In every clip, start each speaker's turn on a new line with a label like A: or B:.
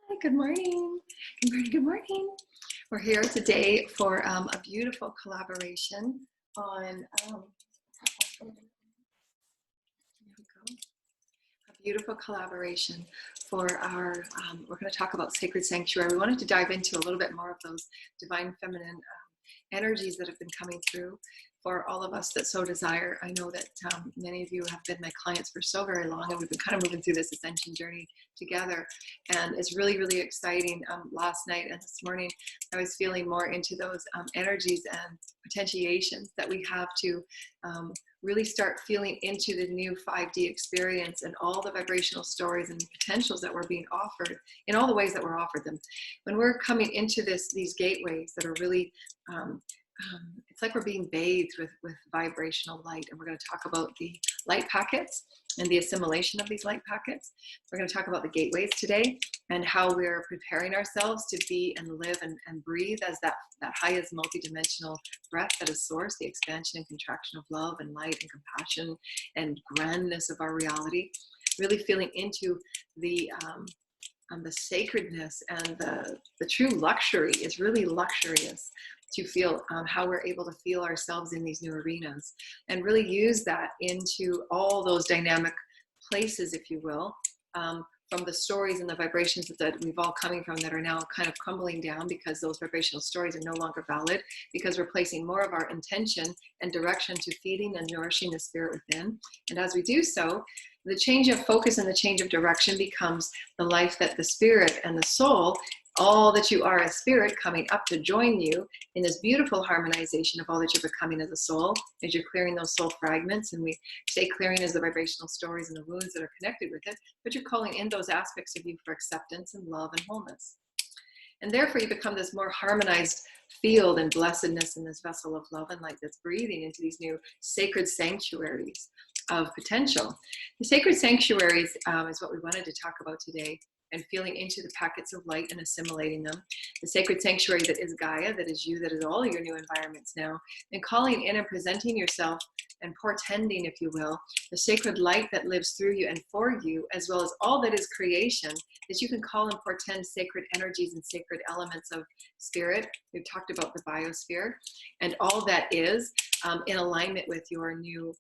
A: Hi, good morning. Good morning, good morning. We're here today for a beautiful collaboration on, here we go. A beautiful collaboration for our, we're going to talk about sacred sanctuary. We wanted to dive into a little bit more of those divine feminine energies that have been coming through for all of us that so desire. I know that many of you have been my clients for so very long, and we've been kind of moving through this ascension journey together, and it's really, really exciting. Last night and this morning, I was feeling more into those energies and potentiations that we have to really start feeling into the new 5D experience and all the vibrational stories and potentials that we're being offered in all the ways that we're offered them. When we're coming into these gateways that are really it's like we're being bathed with vibrational light, and we're going to talk about the light packets and the assimilation of these light packets. We're going to talk about the gateways today and how we're preparing ourselves to be and live and breathe as that highest multidimensional breath that is source, the expansion and contraction of love and light and compassion and grandness of our reality. Really feeling into the sacredness and the true luxury. Is really luxurious to feel how we're able to feel ourselves in these new arenas and really use that into all those dynamic places, if you will, from the stories and the vibrations that we've all coming from that are now kind of crumbling down because those vibrational stories are no longer valid, because we're placing more of our intention and direction to feeding and nourishing the spirit within. And as we do so, the change of focus and the change of direction becomes the life that the spirit and the soul, all that you are as spirit, coming up to join you in this beautiful harmonization of all that you're becoming as a soul, as you're clearing those soul fragments. And we say clearing as the vibrational stories and the wounds that are connected with it, but you're calling in those aspects of you for acceptance and love and wholeness. And therefore you become this more harmonized field and blessedness in this vessel of love and light that's breathing into these new sacred sanctuaries of potential. The sacred sanctuaries is what we wanted to talk about today, and feeling into the packets of light and assimilating them. The sacred sanctuary that is Gaia, that is you, that is all your new environments now, and calling in and presenting yourself and portending, if you will, the sacred light that lives through you and for you, as well as all that is creation, that you can call and portend sacred energies and sacred elements of spirit. We've talked about the biosphere and all that is in alignment with your new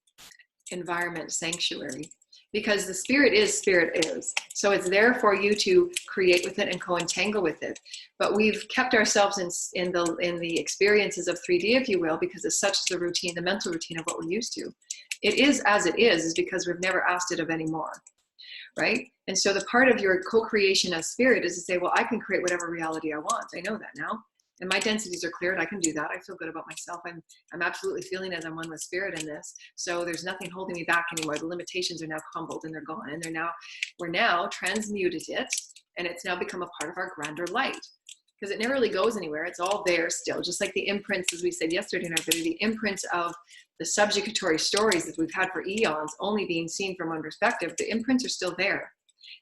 A: environment sanctuary. Because the spirit is. So it's there for you to create with it and co-entangle with it. But we've kept ourselves in the experiences of 3D, if you will, because it's such the routine, the mental routine of what we're used to. It is as it is because we've never asked it of any more, right? And so the part of your co-creation as spirit is to say, well, I can create whatever reality I want. I know that now. And my densities are cleared. I can do that. I feel good about myself. I'm absolutely feeling as I'm one with spirit in this. So there's nothing holding me back anymore. The limitations are now crumbled and they're gone. And we're now transmuted it, and it's now become a part of our grander light. Because it never really goes anywhere. It's all there still. Just like the imprints, as we said yesterday in our video, the imprints of the subjugatory stories that we've had for eons only being seen from one perspective, the imprints are still there.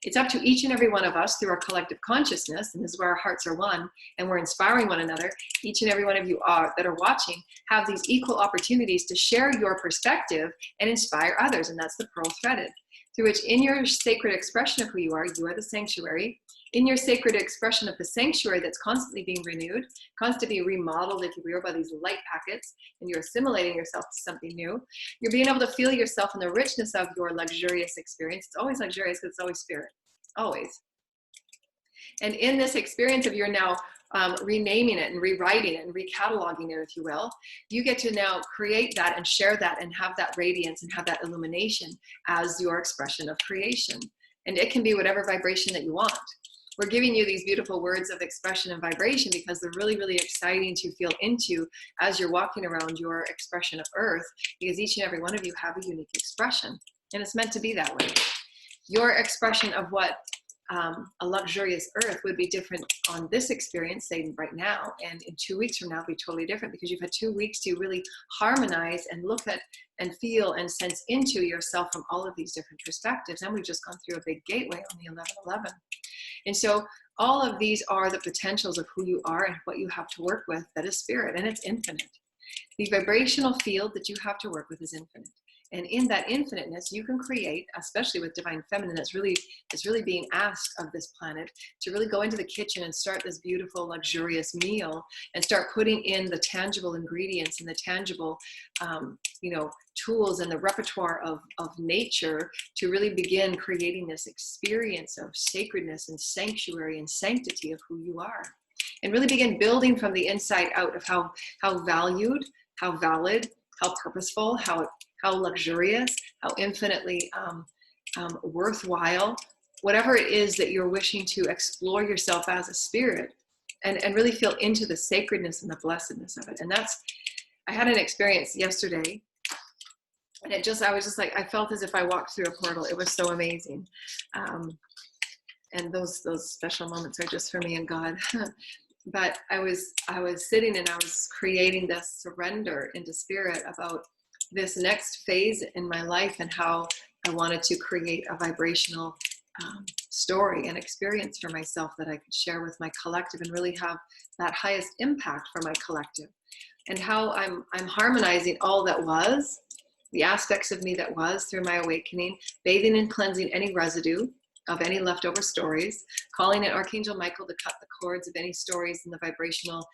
A: It's up to each and every one of us through our collective consciousness, and this is where our hearts are one, and we're inspiring one another. Each and every one of you that are watching have these equal opportunities to share your perspective and inspire others, and that's the pearl threaded, through which in your sacred expression of who you are the sanctuary. In your sacred expression of the sanctuary that's constantly being renewed, constantly remodeled, if you will, by these light packets, and you're assimilating yourself to something new, you're being able to feel yourself in the richness of your luxurious experience. It's always luxurious because it's always spirit, always. And in this experience of you're now renaming it and rewriting it and recataloging it, if you will, you get to now create that and share that and have that radiance and have that illumination as your expression of creation. And it can be whatever vibration that you want. We're giving you these beautiful words of expression and vibration because they're really, really exciting to feel into as you're walking around your expression of earth, because each and every one of you have a unique expression, and it's meant to be that way. Your expression of what a luxurious earth would be different on this experience, say right now, and in 2 weeks from now it'll be totally different, because you've had 2 weeks to really harmonize and look at and feel and sense into yourself from all of these different perspectives. And we've just gone through a big gateway on the 1111. And so all of these are the potentials of who you are and what you have to work with that is spirit, and it's infinite. The vibrational field that you have to work with is infinite. And in that infiniteness, you can create, especially with divine feminine, it's really being asked of this planet to really go into the kitchen and start this beautiful, luxurious meal and start putting in the tangible ingredients and the tangible, tools and the repertoire of nature to really begin creating this experience of sacredness and sanctuary and sanctity of who you are. And really begin building from the inside out of how valued, how valid, how purposeful, how luxurious, how infinitely worthwhile, whatever it is that you're wishing to explore yourself as a spirit, and really feel into the sacredness and the blessedness of it. And I had an experience yesterday, and I was just like, I felt as if I walked through a portal. It was so amazing. And those special moments are just for me and God. But I was sitting and I was creating this surrender into spirit about this next phase in my life and how I wanted to create a vibrational story and experience for myself that I could share with my collective and really have that highest impact for my collective. And how I'm harmonizing all that was, the aspects of me that was through my awakening, bathing and cleansing any residue of any leftover stories, calling in Archangel Michael to cut the cords of any stories in the vibrational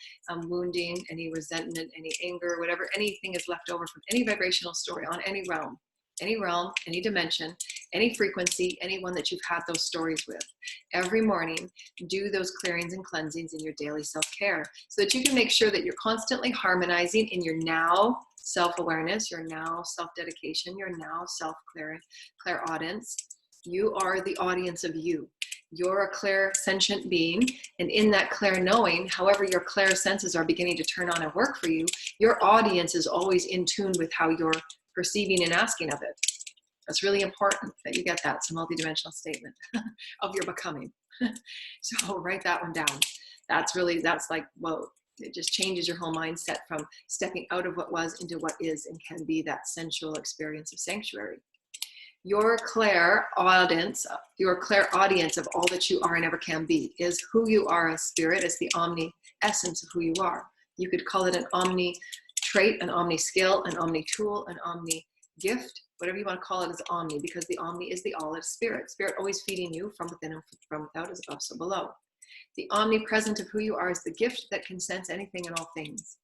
A: wounding, any resentment, any anger, whatever, anything is left over from any vibrational story on any realm, any dimension, any frequency, anyone that you've had those stories with. Every morning, do those clearings and cleansings in your daily self-care so that you can make sure that you're constantly harmonizing in your now self-awareness, your now self-dedication, your now self-clairaudience. You are the audience of you. You're a clair sentient being, and in that clair knowing, however your clair senses are beginning to turn on and work for you, your audience is always in tune with how you're perceiving and asking of it. That's really important that you get that. It's a multidimensional statement of your becoming. So write that one down. That's like, whoa, it just changes your whole mindset from stepping out of what was into what is and can be that sensual experience of sanctuary. Your clair audience of all that you are and ever can be is who you are as spirit, is the omni essence of who you are. You could call it an omni trait, an omni skill, an omni tool, an omni gift, whatever you want to call it, is omni, because the omni is the all, is spirit. Spirit always feeding you from within and from without, as above so below. The omnipresent of who you are is the gift that can sense anything and all things.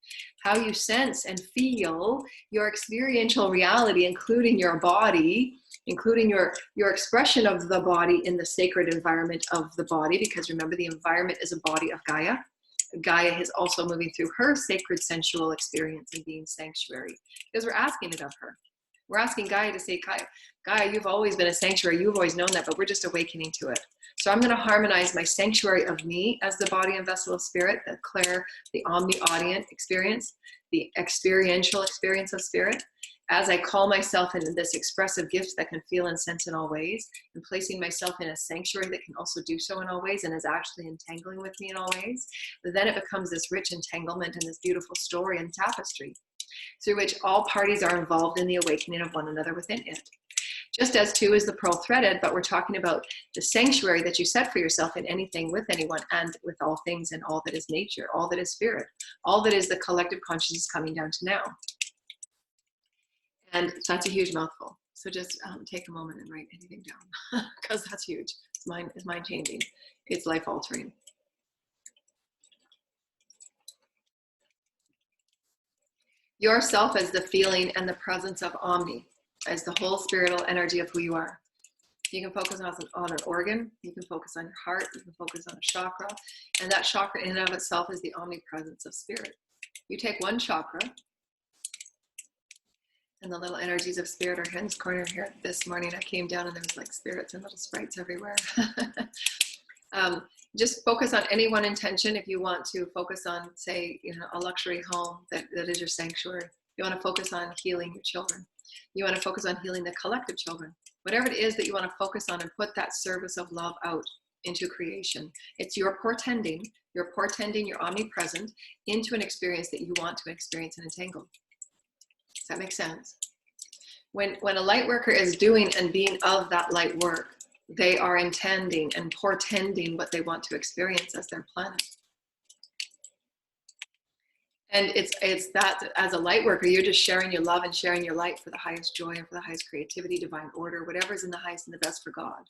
A: How you sense and feel your experiential reality, including your body, including your expression of the body in the sacred environment of the body, because remember, the environment is a body of Gaia. Gaia is also moving through her sacred sensual experience and being sanctuary, because we're asking it of her. We're asking Gaia to say, Gaia, you've always been a sanctuary. You've always known that, but we're just awakening to it. So I'm going to harmonize my sanctuary of me as the body and vessel of spirit, the clair, the omni-audient experience, the experiential experience of spirit, as I call myself into this expressive gift that can feel and sense in all ways, and placing myself in a sanctuary that can also do so in all ways and is actually entangling with me in all ways. But then it becomes this rich entanglement and this beautiful story and tapestry through which all parties are involved in the awakening of one another within it. Just as two is the pearl threaded, but we're talking about the sanctuary that you set for yourself in anything, with anyone, and with all things, and all that is nature, all that is spirit, all that is the collective consciousness coming down to now. And that's a huge mouthful. So just take a moment and write anything down, because that's huge. It's mind changing. It's life altering. Yourself as the feeling and the presence of Omni, as the whole spiritual energy of who you are. You can focus on an organ, you can focus on your heart, you can focus on a chakra, and that chakra in and of itself is the omnipresence of spirit. You take one chakra, and the little energies of spirit are here in this corner here. This morning I came down and there was like spirits and little sprites everywhere. Just focus on any one intention. If you want to focus on, say, a luxury home that is your sanctuary. You want to focus on healing your children. You want to focus on healing the collective children. Whatever it is that you want to focus on, and put that service of love out into creation. It's your portending your omnipresent into an experience that you want to experience and entangle. Does that make sense? When a light worker is doing and being of that light work, they are intending and portending what they want to experience as their planet. And it's that as a light worker, you're just sharing your love and sharing your light for the highest joy and for the highest creativity, divine order, whatever's in the highest and the best for God.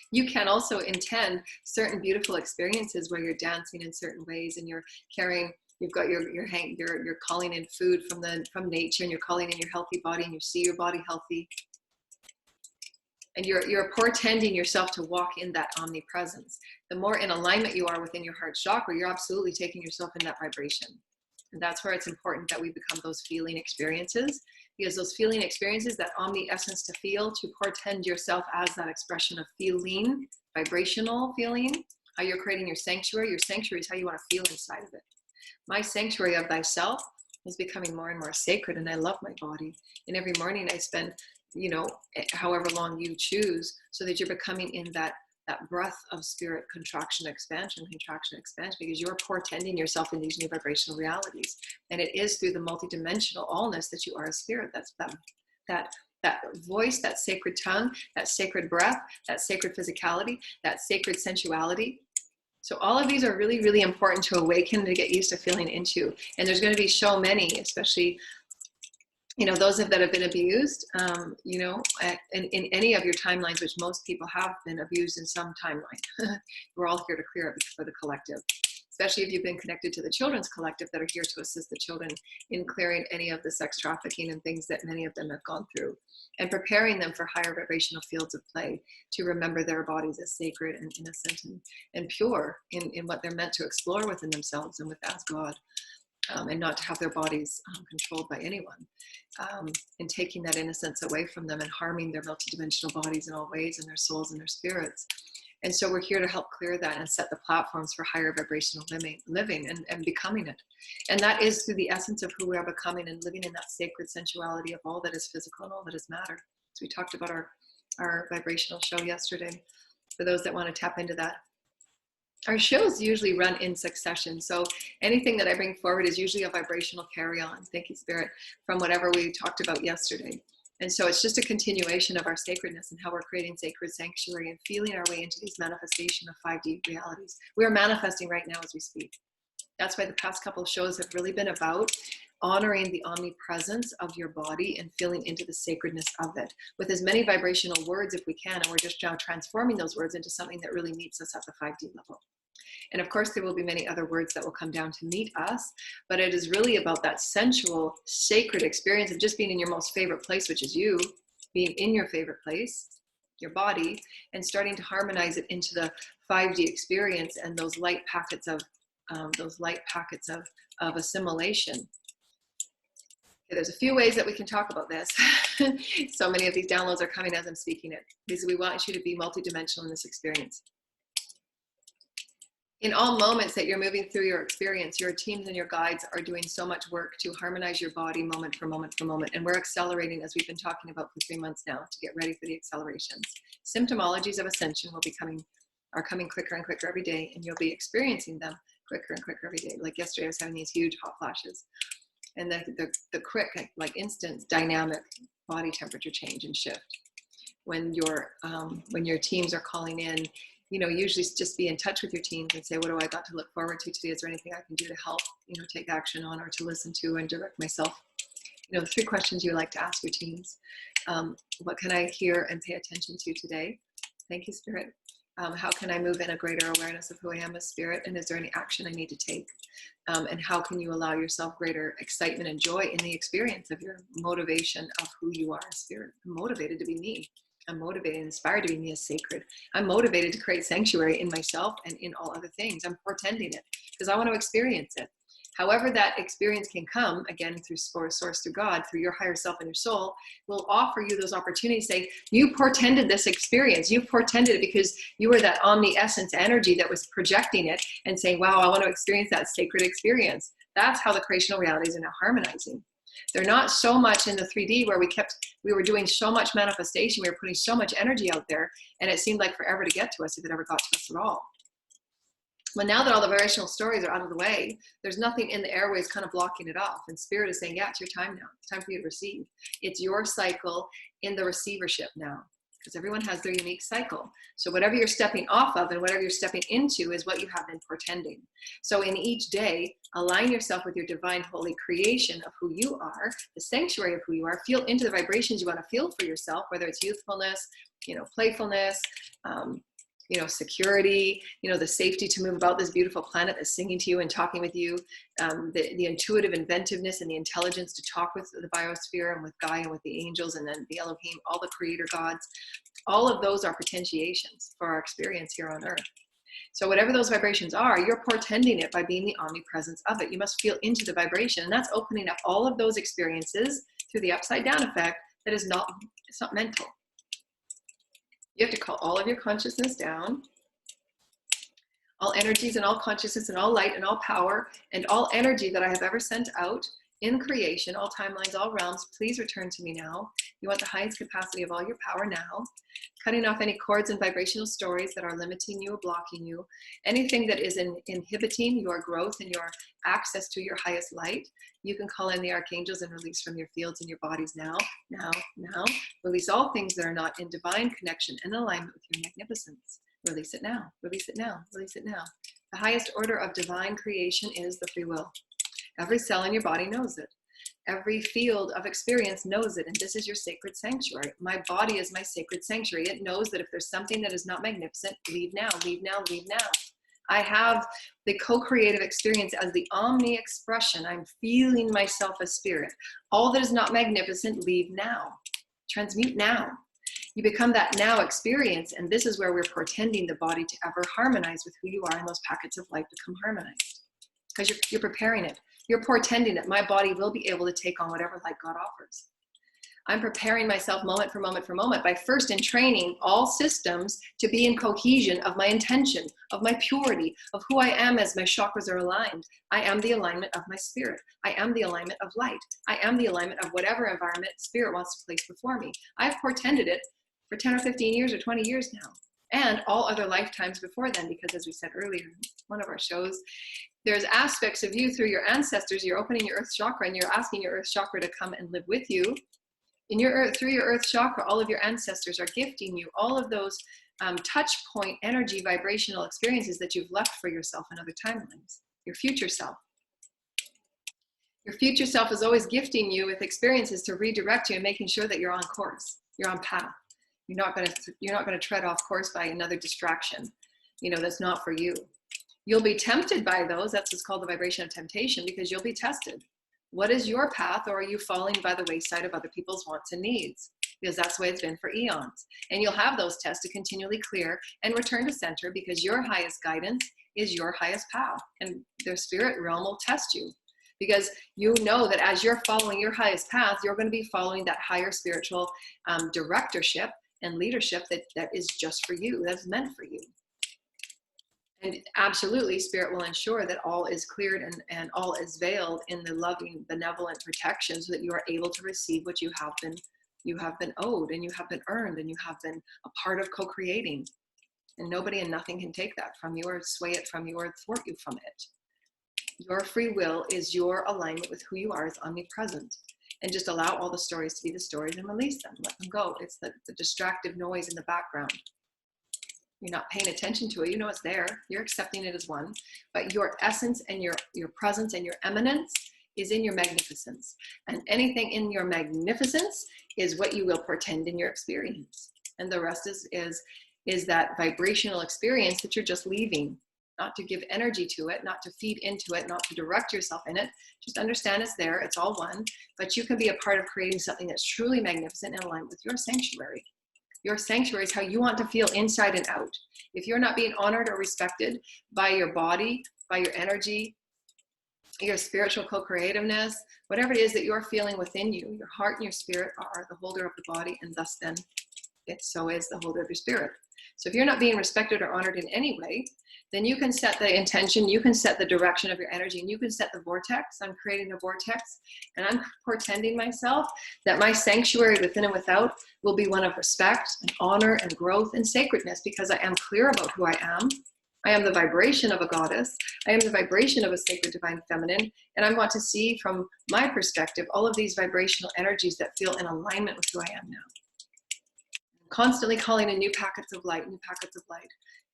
A: You can also intend certain beautiful experiences where you're dancing in certain ways and you're carrying, you've got you're calling in food from nature, and you're calling in your healthy body, and you see your body healthy. And you're portending yourself to walk in that omnipresence. The more in alignment you are within your heart chakra, you're absolutely taking yourself in that vibration. And that's where it's important that we become those feeling experiences, because those feeling experiences, that omni essence to feel, to portend yourself as that expression of feeling, vibrational feeling, how you're creating your sanctuary. Your sanctuary is how you want to feel inside of it. My sanctuary of thyself is becoming more and more sacred, and I love my body. And every morning I spend, however long you choose, so that you're becoming in that breath of spirit, contraction, expansion, because you're portending yourself in these new vibrational realities. And it is through the multidimensional allness that you are a spirit. That's that voice, that sacred tongue, that sacred breath, that sacred physicality, that sacred sensuality. So all of these are really, really important to awaken, to get used to feeling into. And there's going to be so many, especially those that have been abused, in any of your timelines, which most people have been abused in some timeline. We're all here to clear it for the collective, especially if you've been connected to the children's collective that are here to assist the children in clearing any of the sex trafficking and things that many of them have gone through, and preparing them for higher vibrational fields of play, to remember their bodies as sacred and innocent and pure in what they're meant to explore within themselves and as God. And not to have their bodies controlled by anyone, and taking that innocence away from them and harming their multidimensional bodies in all ways, and their souls and their spirits. And so we're here to help clear that and set the platforms for higher vibrational living and becoming it. And that is through the essence of who we are becoming, and living in that sacred sensuality of all that is physical and all that is matter. So we talked about our vibrational show yesterday, for those that want to tap into that. Our shows usually run in succession. So anything that I bring forward is usually a vibrational carry-on, thank you, Spirit, from whatever we talked about yesterday. And so it's just a continuation of our sacredness and how we're creating sacred sanctuary and feeling our way into these manifestation of 5D realities. We are manifesting right now as we speak. That's why the past couple of shows have really been about honoring the omnipresence of your body and feeling into the sacredness of it with as many vibrational words if we can. And we're just now transforming those words into something that really meets us at the 5D level. And of course, there will be many other words that will come down to meet us, but it is really about that sensual, sacred experience of just being in your most favorite place, which is you, being in your favorite place, your body, and starting to harmonize it into the 5D experience and those light packets of assimilation. Okay, there's a few ways that we can talk about this. So many of these downloads are coming as I'm speaking it, because we want you to be multidimensional in this experience. In all moments that you're moving through your experience, your teams and your guides are doing so much work to harmonize your body moment for moment for moment. And we're accelerating, as we've been talking about for 3 months now, to get ready for the accelerations. Symptomologies of ascension are coming quicker and quicker every day, and you'll be experiencing them quicker and quicker every day. Like yesterday, I was having these huge hot flashes, and the quick, like instant, dynamic body temperature change and shift. When your teams are calling in, usually just be in touch with your teams and say, what do I got to look forward to today? Is there anything I can do to help, take action on, or to listen to and direct myself? 3 questions you like to ask your teams. What can I hear and pay attention to today? Thank you, Spirit. How can I move in a greater awareness of who I am as Spirit? And is there any action I need to take? And how can you allow yourself greater excitement and joy in the experience of your motivation of who you are as Spirit? I'm motivated to be me. I'm motivated and inspired to be me as sacred. I'm motivated to create sanctuary in myself and in all other things. I'm portending it because I want to experience it. However that experience can come, again, through source, through God, through your higher self and your soul, will offer you those opportunities. Say, you portended this experience. You portended it because you were that omni-essence energy that was projecting it and saying, wow, I want to experience that sacred experience. That's how the creational realities are now harmonizing. They're not so much in the 3D where we were doing so much manifestation, we were putting so much energy out there, and it seemed like forever to get to us if it ever got to us at all. Well, now that all the vibrational stories are out of the way, there's nothing in the airways kind of blocking it off. And Spirit is saying, yeah, it's your time now. It's time for you to receive. It's your cycle in the receivership now. because everyone has their unique cycle. So whatever you're stepping off of and whatever you're stepping into is what you have been portending. So in each day, align yourself with your divine holy creation of who you are, the sanctuary of who you are. Feel into the vibrations you want to feel for yourself, whether it's youthfulness, playfulness, security, the safety to move about this beautiful planet that's singing to you and talking with you, the intuitive inventiveness and the intelligence to talk with the biosphere and with Gaia and with the angels and then the Elohim, all the creator gods. All of those are potentiations for our experience here on Earth. So whatever those vibrations are, you're portending it by being the omnipresence of it. You must feel into the vibration, and that's opening up all of those experiences through the upside down effect that is not, it's not mental. You have to call all of your consciousness down, all energies and all consciousness and all light and all power and all energy that I have ever sent out in creation, all timelines, all realms, please return to me now. You want the highest capacity of all your power now. Cutting off any cords and vibrational stories that are limiting you or blocking you. Anything that is inhibiting your growth and your access to your highest light. You can call in the archangels and release from your fields and your bodies now, now, now. Release all things that are not in divine connection and alignment with your magnificence. Release it now, release it now, release it now. The highest order of divine creation is the free will. Every cell in your body knows it. Every field of experience knows it, and this is your sacred sanctuary. My body is my sacred sanctuary. It knows that if there's something that is not magnificent, leave now, leave now, leave now. I have the co-creative experience as the omni-expression. I'm feeling myself as spirit. All that is not magnificent, leave now. Transmute now. You become that now experience, and this is where we're portending the body to ever harmonize with who you are, and those packets of light become harmonized. Because you're preparing it. You're portending that my body will be able to take on whatever light God offers. I'm preparing myself moment for moment for moment by first entraining all systems to be in cohesion of my intention, of my purity, of who I am as my chakras are aligned. I am the alignment of my spirit. I am the alignment of light. I am the alignment of whatever environment spirit wants to place before me. I've portended it for 10 or 15 years or 20 years now, and all other lifetimes before then, because as we said earlier in one of our shows, there's aspects of you through your ancestors. You're opening your earth chakra and you're asking your earth chakra to come and live with you. Through your earth chakra, all of your ancestors are gifting you all of those touch point energy vibrational experiences that you've left for yourself in other timelines. Your future self. Your future self is always gifting you with experiences to redirect you and making sure that you're on course. You're on path. You're not going to tread off course by another distraction. That's not for you. You'll be tempted by those. That's what's called the vibration of temptation, because you'll be tested. What is your path, or are you falling by the wayside of other people's wants and needs? Because that's the way it's been for eons. And you'll have those tests to continually clear and return to center, because your highest guidance is your highest path. And the spirit realm will test you, because you know that as you're following your highest path, you're going to be following that higher spiritual directorship and leadership that is just for you, that's meant for you. And absolutely, spirit will ensure that all is cleared and all is veiled in the loving, benevolent protection, so that you are able to receive what you have been owed, and you have been earned, and you have been a part of co-creating. And nobody and nothing can take that from you or sway it from you or thwart you from it. Your free will is your alignment with who you are as omnipresent. And just allow all the stories to be the stories and release them. Let them go. It's the distractive noise in the background. You're not paying attention to it. You know it's there. You're accepting it as one. But your essence and your presence and your eminence is in your magnificence. And anything in your magnificence is what you will portend in your experience. And the rest is that vibrational experience that you're just leaving. Not to give energy to it, not to feed into it, not to direct yourself in it. Just understand it's there. It's all one. But you can be a part of creating something that's truly magnificent and aligned with your sanctuary. Your sanctuary is how you want to feel inside and out. If you're not being honored or respected by your body, by your energy, your spiritual co-creativeness, whatever it is that you're feeling within you, your heart and your spirit are the holder of the body, and thus then so is the holder of your spirit. So if you're not being respected or honored in any way, then you can set the intention, you can set the direction of your energy, and you can set the vortex. I'm creating a vortex, and I'm portending myself that my sanctuary within and without will be one of respect and honor and growth and sacredness, because I am clear about who I am. I am the vibration of a goddess. I am the vibration of a sacred divine feminine, and I want to see from my perspective all of these vibrational energies that feel in alignment with who I am now. constantly calling in new packets of light,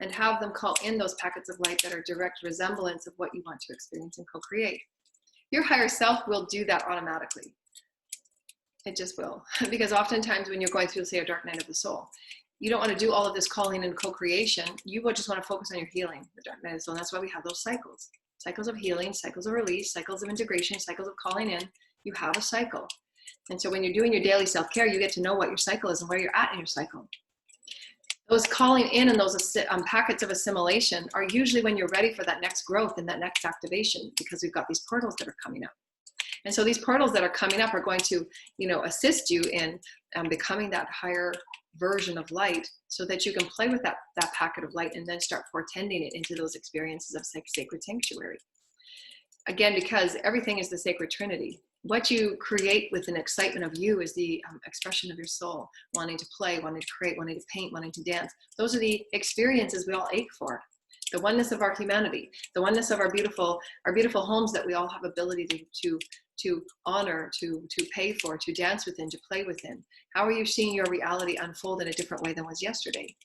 A: and have them call in those packets of light that are direct resemblance of what you want to experience and co-create. Your higher self will do that automatically. It just will. Because oftentimes when you're going through, say, a dark night of the soul, you don't want to do all of this calling and co-creation. You will just want to focus on your healing, the dark night of the soul. And that's why we have those cycles. Cycles of healing, cycles of release, cycles of integration, cycles of calling in. You have a cycle. And so when you're doing your daily self-care, you get to know what your cycle is and where you're at in your cycle. Those calling in and those packets of assimilation are usually when you're ready for that next growth and that next activation, because we've got these portals that are coming up. And so these portals that are coming up are going to, assist you in becoming that higher version of light, so that you can play with that packet of light and then start portending it into those experiences of sacred sanctuary. Again, because everything is the sacred trinity. What you create with an excitement of you is the expression of your soul, wanting to play, wanting to create, wanting to paint, wanting to dance. Those are the experiences we all ache for. The oneness of our humanity, the oneness of our beautiful homes that we all have ability to honor, to pay for, to dance within, to play within. How are you seeing your reality unfold in a different way than was yesterday?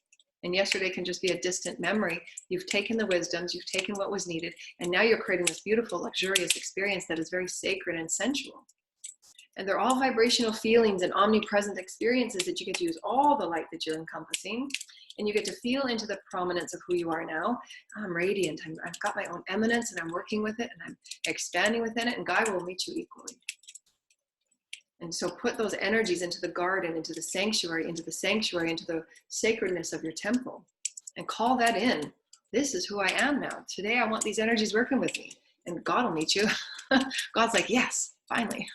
A: And yesterday can just be a distant memory. You've taken the wisdoms, you've taken what was needed, and now you're creating this beautiful, luxurious experience that is very sacred and sensual. And they're all vibrational feelings and omnipresent experiences that you get to use all the light that you're encompassing. And you get to feel into the prominence of who you are now. I'm radiant. I've got my own eminence, and I'm working with it, and I'm expanding within it, and God will meet you equally. And so put those energies into the garden, into the sanctuary, into the sacredness of your temple, and call that in. This is who I am now. Today I want these energies working with me, and God will meet you. God's like, yes, finally.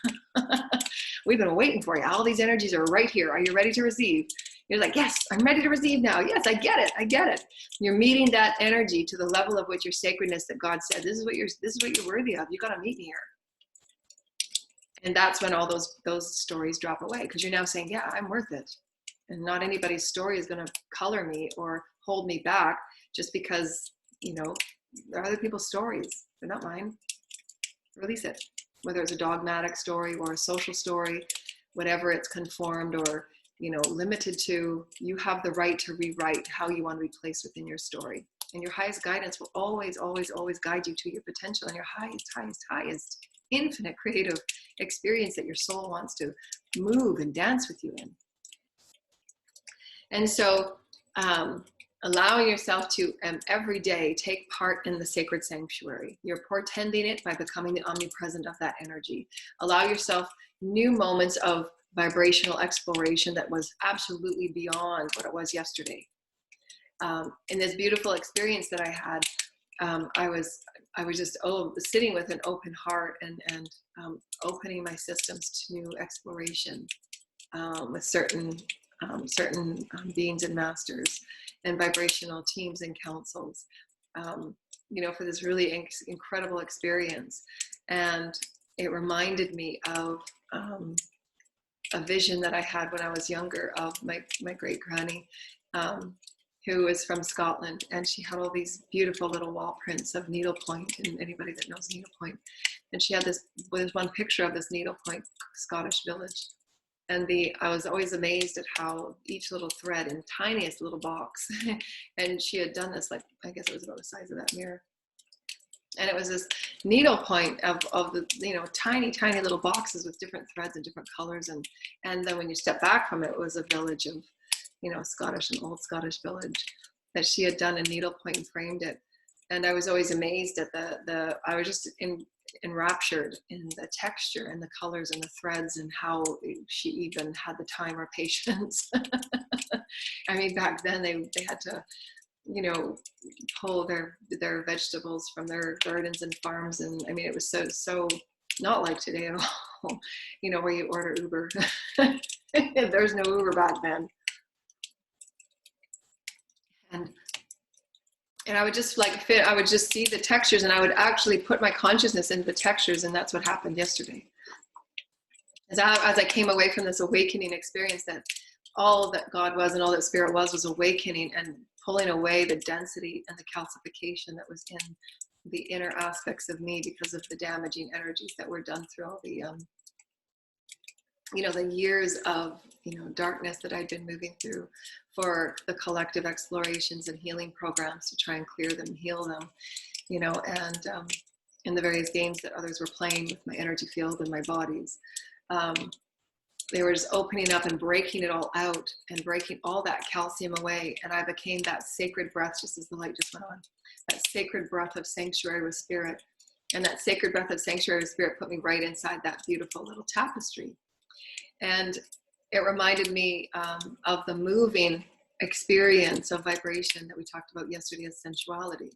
A: We've been waiting for you. All these energies are right here. Are you ready to receive? You're like, yes, I'm ready to receive now. Yes, I get it. You're meeting that energy to the level of which your sacredness that God said, this is what you're worthy of. You got to meet me here. And that's when all those stories drop away, because you're now saying, yeah, I'm worth it. And not anybody's story is going to color me or hold me back just because, there are other people's stories. They're not mine. Release it. Whether it's a dogmatic story or a social story, whatever it's conformed or, limited to, you have the right to rewrite how you want to be placed within your story. And your highest guidance will always, always, always guide you to your potential and your highest infinite creative experience that your soul wants to move and dance with you in. And so allowing yourself to every day take part in the sacred sanctuary. You're portending it by becoming the omnipresent of that energy. Allow yourself new moments of vibrational exploration that was absolutely beyond what it was yesterday. In this beautiful experience that I had, I was just sitting with an open heart and opening my systems to new exploration with certain beings and masters and vibrational teams and councils, for this really incredible experience. And it reminded me of a vision that I had when I was younger of my great granny, who was from Scotland, and she had all these beautiful little wall prints of needlepoint, and anybody that knows needlepoint. And she had this one picture of this needlepoint Scottish village. And I was always amazed at how each little thread in tiniest little box, and she had done this, like, I guess it was about the size of that mirror. And it was this needlepoint of the, tiny, tiny little boxes with different threads and different colors. And then when you step back from it, it was a village of, an old Scottish village that she had done in needlepoint and framed it. And I was always amazed at I was just enraptured in the texture and the colors and the threads and how she even had the time or patience. I mean, back then they had to, pull their vegetables from their gardens and farms. And I mean, it was so not like today at all, where you order Uber. There's no Uber back then. And I would just I would just see the textures, and I would actually put my consciousness into the textures. And that's what happened yesterday. As I came away from this awakening experience, that all that God was and all that Spirit was awakening and pulling away the density and the calcification that was in the inner aspects of me because of the damaging energies that were done through all the you know, the years of, you know, darkness that I'd been moving through, for the collective explorations and healing programs to try and clear them, heal them, you know, and in the various games that others were playing with my energy field and my bodies. They were just opening up and breaking it all out and breaking all that calcium away. And I became that sacred breath, just as the light just went on, that sacred breath of sanctuary with spirit. And that sacred breath of sanctuary with spirit put me right inside that beautiful little tapestry. And it reminded me of the moving experience of vibration that we talked about yesterday as sensuality.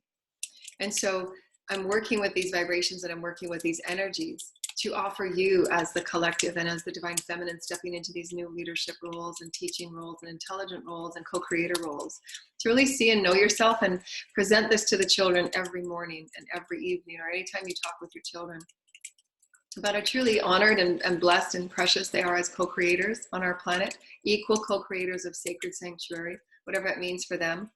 A: And so I'm working with these vibrations and I'm working with these energies to offer you as the collective and as the divine feminine stepping into these new leadership roles and teaching roles and intelligent roles and co-creator roles, to really see and know yourself and present this to the children every morning and every evening, or anytime you talk with your children, about how truly honored and blessed and precious they are as co-creators on our planet, equal co-creators of sacred sanctuary, whatever it means for them,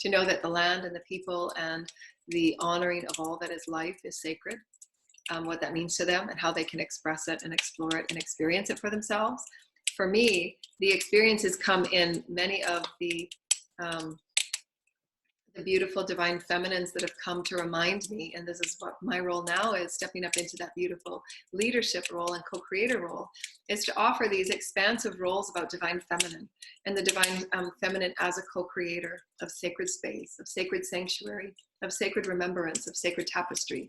A: to know that the land and the people and the honoring of all that is life is sacred, what that means to them and how they can express it and explore it and experience it for themselves. For me, the experiences come in many of the beautiful divine feminines that have come to remind me, and this is what my role now is, stepping up into that beautiful leadership role and co-creator role, is to offer these expansive roles about divine feminine and the divine feminine as a co-creator of sacred space, of sacred sanctuary, of sacred remembrance, of sacred tapestry.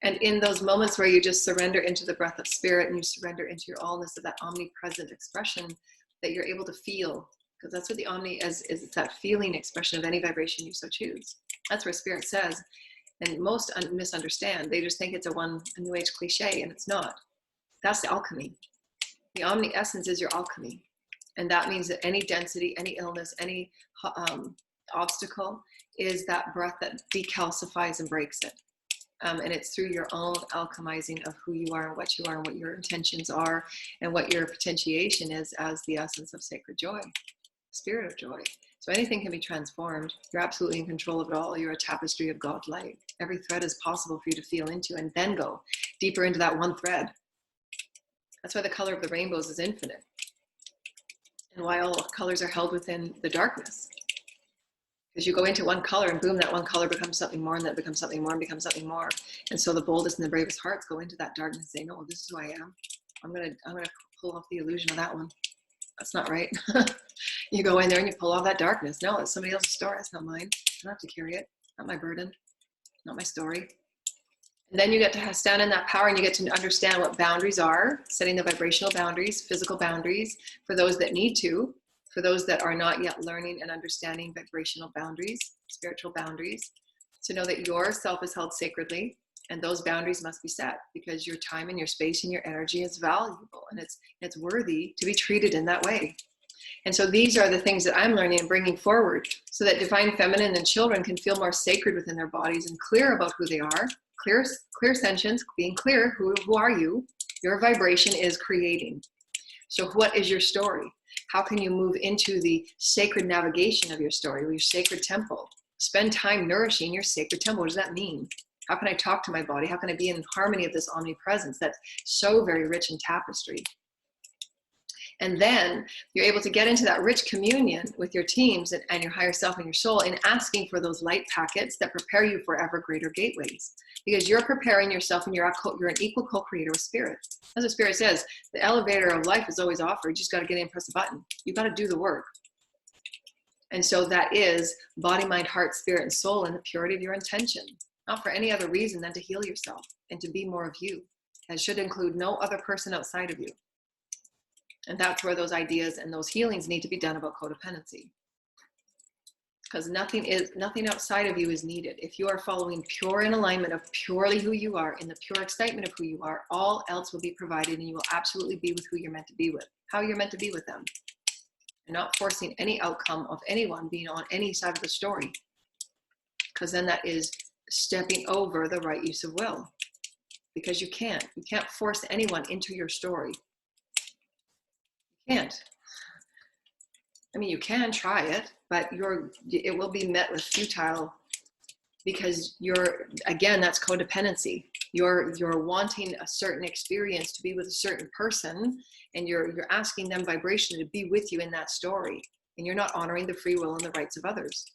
A: And in those moments where you just surrender into the breath of spirit and you surrender into your allness of that omnipresent expression that you're able to feel, because that's what the omni is, it's that feeling expression of any vibration you so choose. That's where spirit says, and most misunderstand. They just think it's a new age cliche, and it's not. That's the alchemy. The omni essence is your alchemy. And that means that any density, any illness, any obstacle is that breath that decalcifies and breaks it. And it's through your own alchemizing of who you are and what your intentions are and what your potentiation is as the essence of sacred joy, spirit of joy. So anything can be transformed. You're absolutely in control of it all. You're a tapestry of God light. Every thread is possible for you to feel into and then go deeper into that one thread. That's why the color of the rainbows is infinite, and why all colors are held within the darkness. Because you go into one color and boom, that one color becomes something more, and that becomes something more and becomes something more. And so the boldest and the bravest hearts go into that darkness and say, no, this is who I am. I'm gonna pull off the illusion of that one. That's not right. You go in there and you pull off that darkness. No, it's somebody else's story. It's not mine. I don't have to carry it. Not my burden. Not my story. And then you get to stand in that power, and you get to understand what boundaries are, setting the vibrational boundaries, physical boundaries for those that need to, for those that are not yet learning and understanding vibrational boundaries, spiritual boundaries, to know that yourself is held sacredly, and those boundaries must be set because your time and your space and your energy is valuable, and it's worthy to be treated in that way. And so these are the things that I'm learning and bringing forward so that divine feminine and children can feel more sacred within their bodies and clear about who they are, clear sentience, being clear, who are you? Your vibration is creating. So what is your story? How can you move into the sacred navigation of your story, or your sacred temple? Spend time nourishing your sacred temple. What does that mean? How can I talk to my body? How can I be in harmony of this omnipresence that's so very rich in tapestry? And then you're able to get into that rich communion with your teams and your higher self and your soul in asking for those light packets that prepare you for ever greater gateways. Because you're preparing yourself, and you're an equal co-creator with spirit. As the spirit says, the elevator of life is always offered. You just got to get in and press a button. You got to do the work. And so that is body, mind, heart, spirit, and soul in the purity of your intention. Not for any other reason than to heal yourself and to be more of you. That should include no other person outside of you. And that's where those ideas and those healings need to be done about codependency. Because nothing outside of you is needed. If you are following pure in alignment of purely who you are, in the pure excitement of who you are, all else will be provided, and you will absolutely be with who you're meant to be with, how you're meant to be with them. And not forcing any outcome of anyone being on any side of the story. Because then that is stepping over the right use of will. Because you can't force anyone into your story. You can't. I mean, you can try it, but it will be met with futile because you're, again, that's codependency. You're wanting a certain experience to be with a certain person, and you're asking them vibrationally to be with you in that story, and you're not honoring the free will and the rights of others.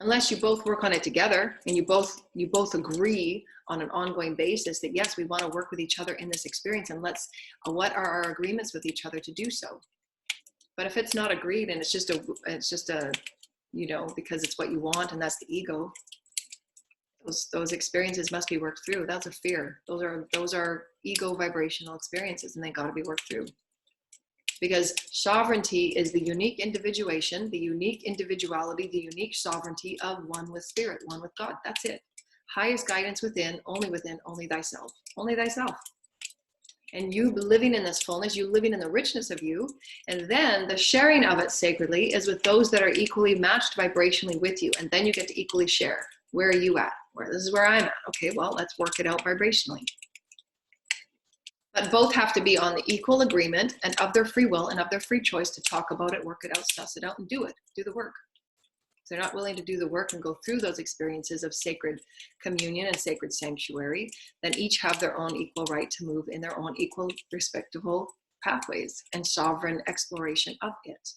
A: Unless you both work on it together and you both agree on an ongoing basis that yes, we want to work with each other in this experience, and what are our agreements with each other to do so. But if it's not agreed and it's just a because it's what you want and that's the ego, those experiences must be worked through. That's a fear. Those are ego vibrational experiences, and they got to be worked through. Because sovereignty is the unique individuation, the unique individuality, the unique sovereignty of one with spirit, one with God. That's it. Highest guidance within, only thyself. Only thyself. And you living in this fullness, you living in the richness of you, and then the sharing of it sacredly is with those that are equally matched vibrationally with you, and then you get to equally share. Where are you at? This is where I'm at. Okay, well, let's work it out vibrationally. But both have to be on the equal agreement and of their free will and of their free choice to talk about it, work it out, suss it out, and do the work. If they're not willing to do the work and go through those experiences of sacred communion and sacred sanctuary, then each have their own equal right to move in their own equal respectable pathways and sovereign exploration of it,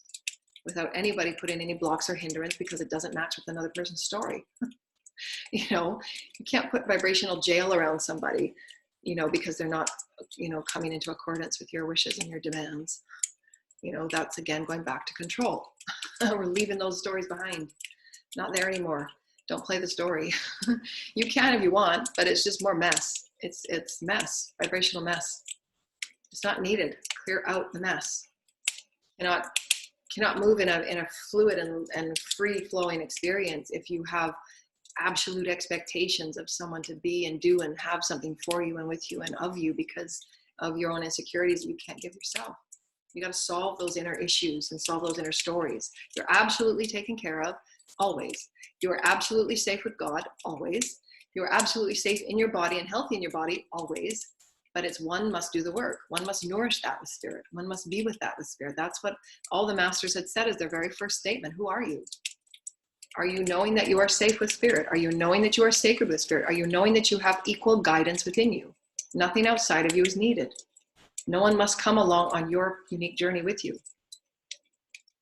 A: without anybody putting any blocks or hindrance because it doesn't match with another person's story. You can't put vibrational jail around somebody, because they're not, coming into accordance with your wishes and your demands. That's again going back to control. We're leaving those stories behind. Not there anymore. Don't play the story. You can if you want, but it's just more mess. It's mess, vibrational mess. It's not needed. Clear out the mess. Cannot move in a fluid and free flowing experience if you have absolute expectations of someone to be and do and have something for you and with you and of you because of your own insecurities that you can't give yourself. You got to solve those inner issues and solve those inner stories. You're absolutely taken care of, always. You are absolutely safe with God, always. You are absolutely safe in your body and healthy in your body, always. But it's one must do the work. One must nourish that with spirit. One must be with that with spirit. That's what all the masters had said as their very first statement. Who are you? Are you knowing that you are safe with spirit? Are you knowing that you are sacred with spirit? Are you knowing that you have equal guidance within you? Nothing outside of you is needed. No one must come along on your unique journey with you.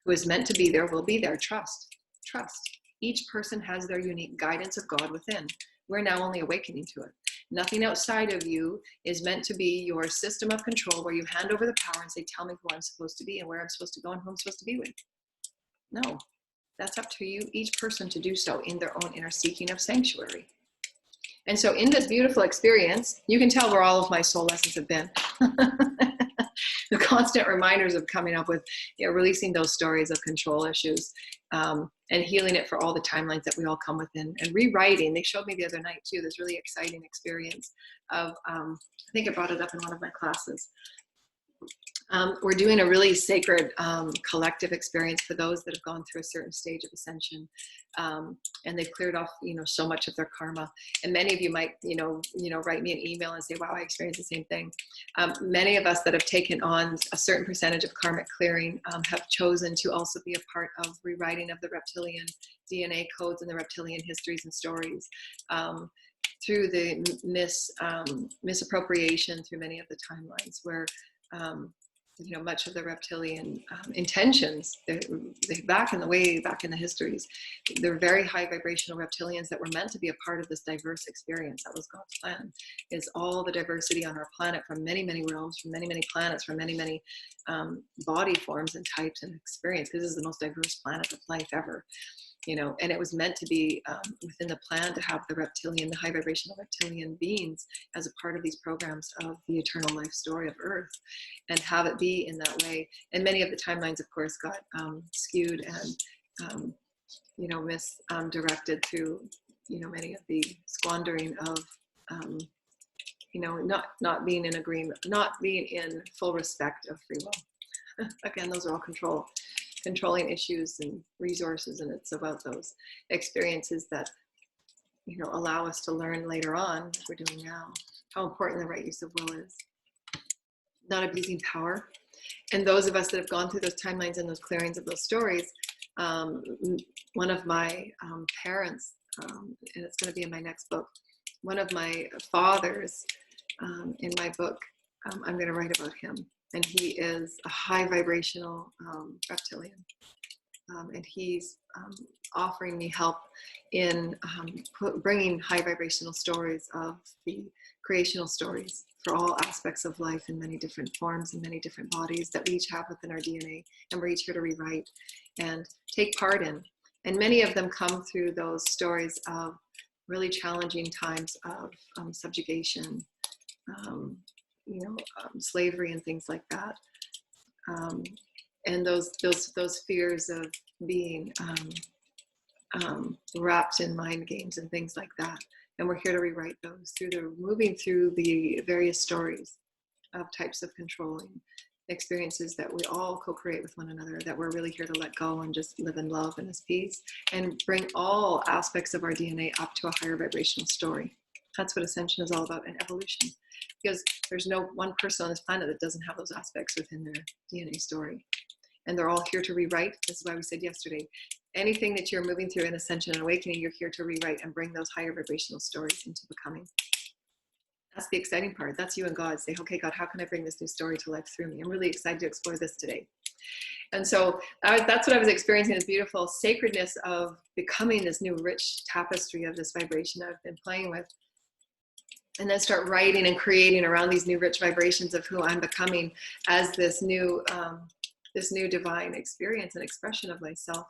A: Who is meant to be there will be there. Trust. Trust. Each person has their unique guidance of God within. We're now only awakening to it. Nothing outside of you is meant to be your system of control where you hand over the power and say, tell me who I'm supposed to be and where I'm supposed to go and who I'm supposed to be with. No. That's up to you, each person, to do so in their own inner seeking of sanctuary. And so in this beautiful experience, you can tell where all of my soul lessons have been. The constant reminders of coming up with, releasing those stories of control issues and healing it for all the timelines that we all come within and rewriting. They showed me the other night too, this really exciting experience of, I think I brought it up in one of my classes. We're doing a really sacred collective experience for those that have gone through a certain stage of ascension, and they've cleared off, so much of their karma. And many of you might, write me an email and say, "Wow, I experienced the same thing." Many of us that have taken on a certain percentage of karmic clearing have chosen to also be a part of rewriting of the reptilian DNA codes and the reptilian histories and stories. Through the misappropriation through many of the timelines where much of the reptilian intentions, they back in the histories, they're very high vibrational reptilians that were meant to be a part of this diverse experience. That was God's plan, is all the diversity on our planet from many, many realms, from many, many planets, from many, many body forms and types and experience. This is the most diverse planet of life ever. And it was meant to be within the plan to have the high vibrational reptilian beings as a part of these programs of the eternal life story of Earth, and have it be in that way. And many of the timelines, of course, got skewed and, misdirected through, many of the squandering of, not being in agreement, not being in full respect of free will. Again, those are all controlling issues and resources, and it's about those experiences that allow us to learn later on, as we're doing now, how important the right use of will is, not abusing power. And those of us that have gone through those timelines and those clearings of those stories, one of my parents and it's going to be in my next book. One of my fathers in my book, I'm going to write about him, and he is a high vibrational reptilian, and he's offering me help in bringing high vibrational stories of the creational stories for all aspects of life in many different forms and many different bodies that we each have within our DNA, and we're each here to rewrite and take part in. And many of them come through those stories of really challenging times of subjugation, slavery and things like that, and those fears of being wrapped in mind games and things like that. And we're here to rewrite those moving through the various stories of types of controlling experiences that we all co-create with one another, that we're really here to let go and just live in love and as peace, and bring all aspects of our DNA up to a higher vibrational story. That's what Ascension is all about, and evolution. Because there's no one person on this planet that doesn't have those aspects within their DNA story. And they're all here to rewrite. This is why we said yesterday, anything that you're moving through in Ascension and Awakening, you're here to rewrite and bring those higher vibrational stories into becoming. That's the exciting part. That's you and God. Say, okay, God, how can I bring this new story to life through me? I'm really excited to explore this today. And so that's what I was experiencing, this beautiful sacredness of becoming this new rich tapestry of this vibration I've been playing with. And then start writing and creating around these new rich vibrations of who I'm becoming as this new divine experience and expression of myself,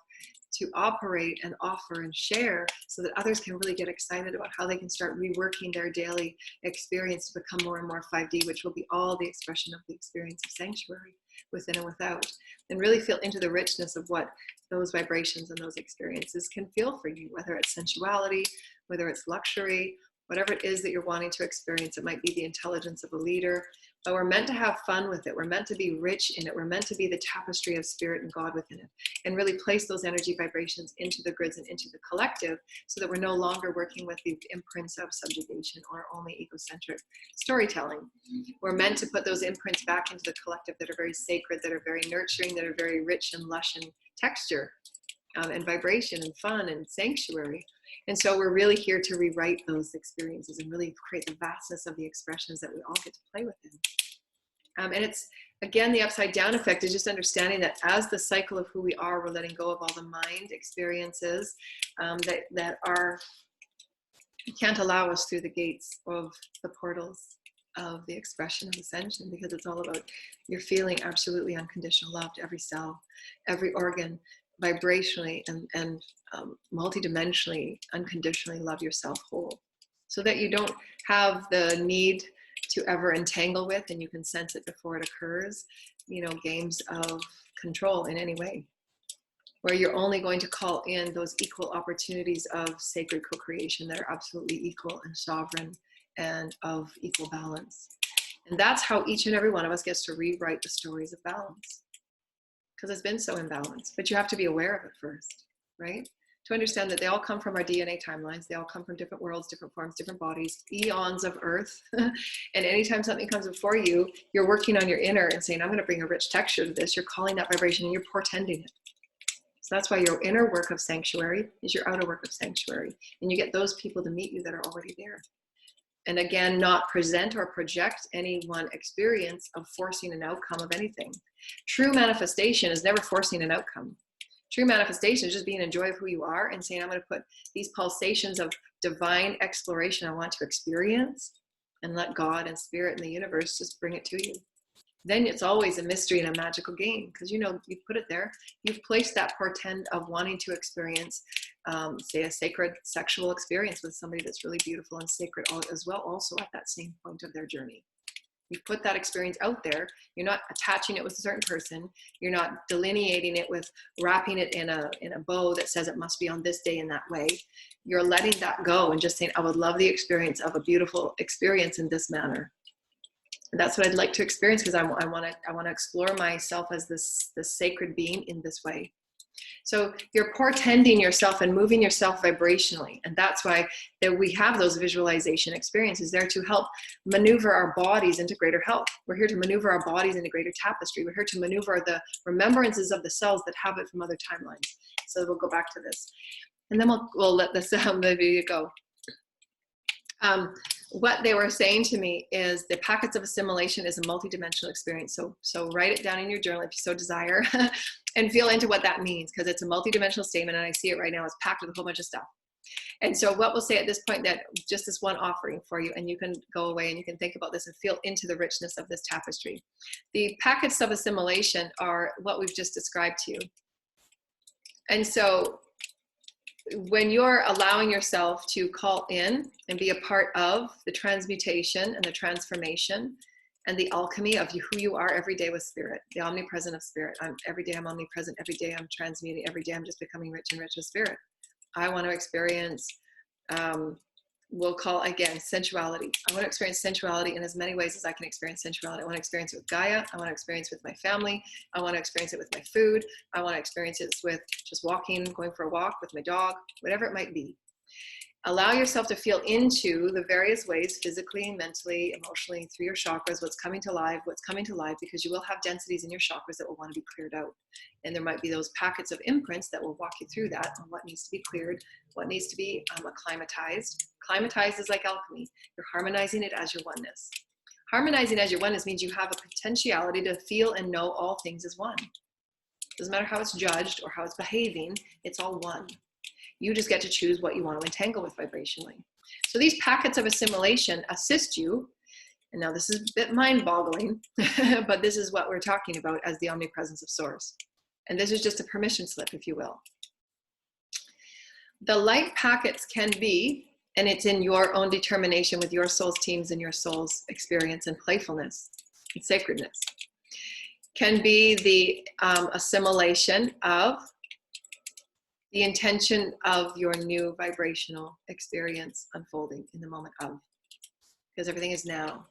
A: to operate and offer and share, so that others can really get excited about how they can start reworking their daily experience to become more and more 5D, which will be all the expression of the experience of sanctuary within and without, and really feel into the richness of what those vibrations and those experiences can feel for you, whether it's sensuality, whether it's luxury, whatever it is that you're wanting to experience. It might be the intelligence of a leader, but we're meant to have fun with it. We're meant to be rich in it. We're meant to be the tapestry of spirit and God within it, and really place those energy vibrations into the grids and into the collective, so that we're no longer working with the imprints of subjugation or only egocentric storytelling. We're meant to put those imprints back into the collective that are very sacred, that are very nurturing, that are very rich and lush in texture, and vibration and fun and sanctuary. And so we're really here to rewrite those experiences and really create the vastness of the expressions that we all get to play within. And it's, again, the upside down effect is just understanding that as the cycle of who we are, we're letting go of all the mind experiences that can't allow us through the gates of the portals of the expression of Ascension, because it's all about you're feeling absolutely unconditional love to every cell, every organ, vibrationally and multidimensionally, unconditionally love yourself whole, so that you don't have the need to ever entangle with, and you can sense it before it occurs, games of control in any way, where you're only going to call in those equal opportunities of sacred co-creation that are absolutely equal and sovereign and of equal balance. And that's how each and every one of us gets to rewrite the stories of balance, because it's been so imbalanced. But you have to be aware of it first, right? To understand that they all come from our DNA timelines. They all come from different worlds, different forms, different bodies, eons of earth. And anytime something comes before you, you're working on your inner and saying, I'm going to bring a rich texture to this. You're calling that vibration and you're portending it. So that's why your inner work of sanctuary is your outer work of sanctuary. And you get those people to meet you that are already there. And again, not present or project any one experience of forcing an outcome of anything. True manifestation is never forcing an outcome. True manifestation is just being in joy of who you are and saying, I'm going to put these pulsations of divine exploration I want to experience, and let God and spirit and the universe just bring it to you. Then it's always a mystery and a magical game, because you put it there. You've placed that portend of wanting to experience, say, a sacred sexual experience with somebody that's really beautiful and sacred as well, also at that same point of their journey. You've put that experience out there. You're not attaching it with a certain person. You're not delineating it with wrapping it in a bow that says it must be on this day in that way. You're letting that go and just saying, I would love the experience of a beautiful experience in this manner. And that's what I'd like to experience, because I want to explore myself as this sacred being in this way. So you're portending yourself and moving yourself vibrationally. And that's why that we have those visualization experiences there to help maneuver our bodies into greater health. We're here to maneuver our bodies into greater tapestry. We're here to maneuver the remembrances of the cells that have it from other timelines. So we'll go back to this. And then we'll let the video go. What they were saying to me is the packets of assimilation is a multidimensional experience. So write it down in your journal if you so desire and feel into what that means, because it's a multidimensional statement, and I see it right now. It's packed with a whole bunch of stuff. And so what we'll say at this point, that just this one offering for you, and you can go away and you can think about this and feel into the richness of this tapestry. The packets of assimilation are what we've just described to you. And so when you're allowing yourself to call in and be a part of the transmutation and the transformation and the alchemy of who you are every day with spirit, the omnipresent of spirit. Every day I'm omnipresent, every day I'm transmuting, every day I'm just becoming rich and rich with spirit. I want to experience, we'll call again, sensuality. I want to experience sensuality in as many ways as I can experience sensuality. I want to experience it with Gaia. I want to experience it with my family. I want to experience it with my food. I want to experience it with just walking, going for a walk with my dog, whatever it might be. Allow yourself to feel into the various ways, physically, mentally, emotionally, through your chakras, what's coming to life, because you will have densities in your chakras that will want to be cleared out. And there might be those packets of imprints that will walk you through that on what needs to be cleared, what needs to be acclimatized. Acclimatized is like alchemy. You're harmonizing it as your oneness. Harmonizing as your oneness means you have a potentiality to feel and know all things as one. Doesn't matter how it's judged or how it's behaving, it's all one. You just get to choose what you want to entangle with vibrationally. So these packets of assimilation assist you. And now this is a bit mind-boggling, but this is what we're talking about as the omnipresence of source. And this is just a permission slip, if you will. The light packets can be, and it's in your own determination with your soul's teams and your soul's experience and playfulness and sacredness, can be the assimilation of the intention of your new vibrational experience unfolding in the moment of, because everything is now.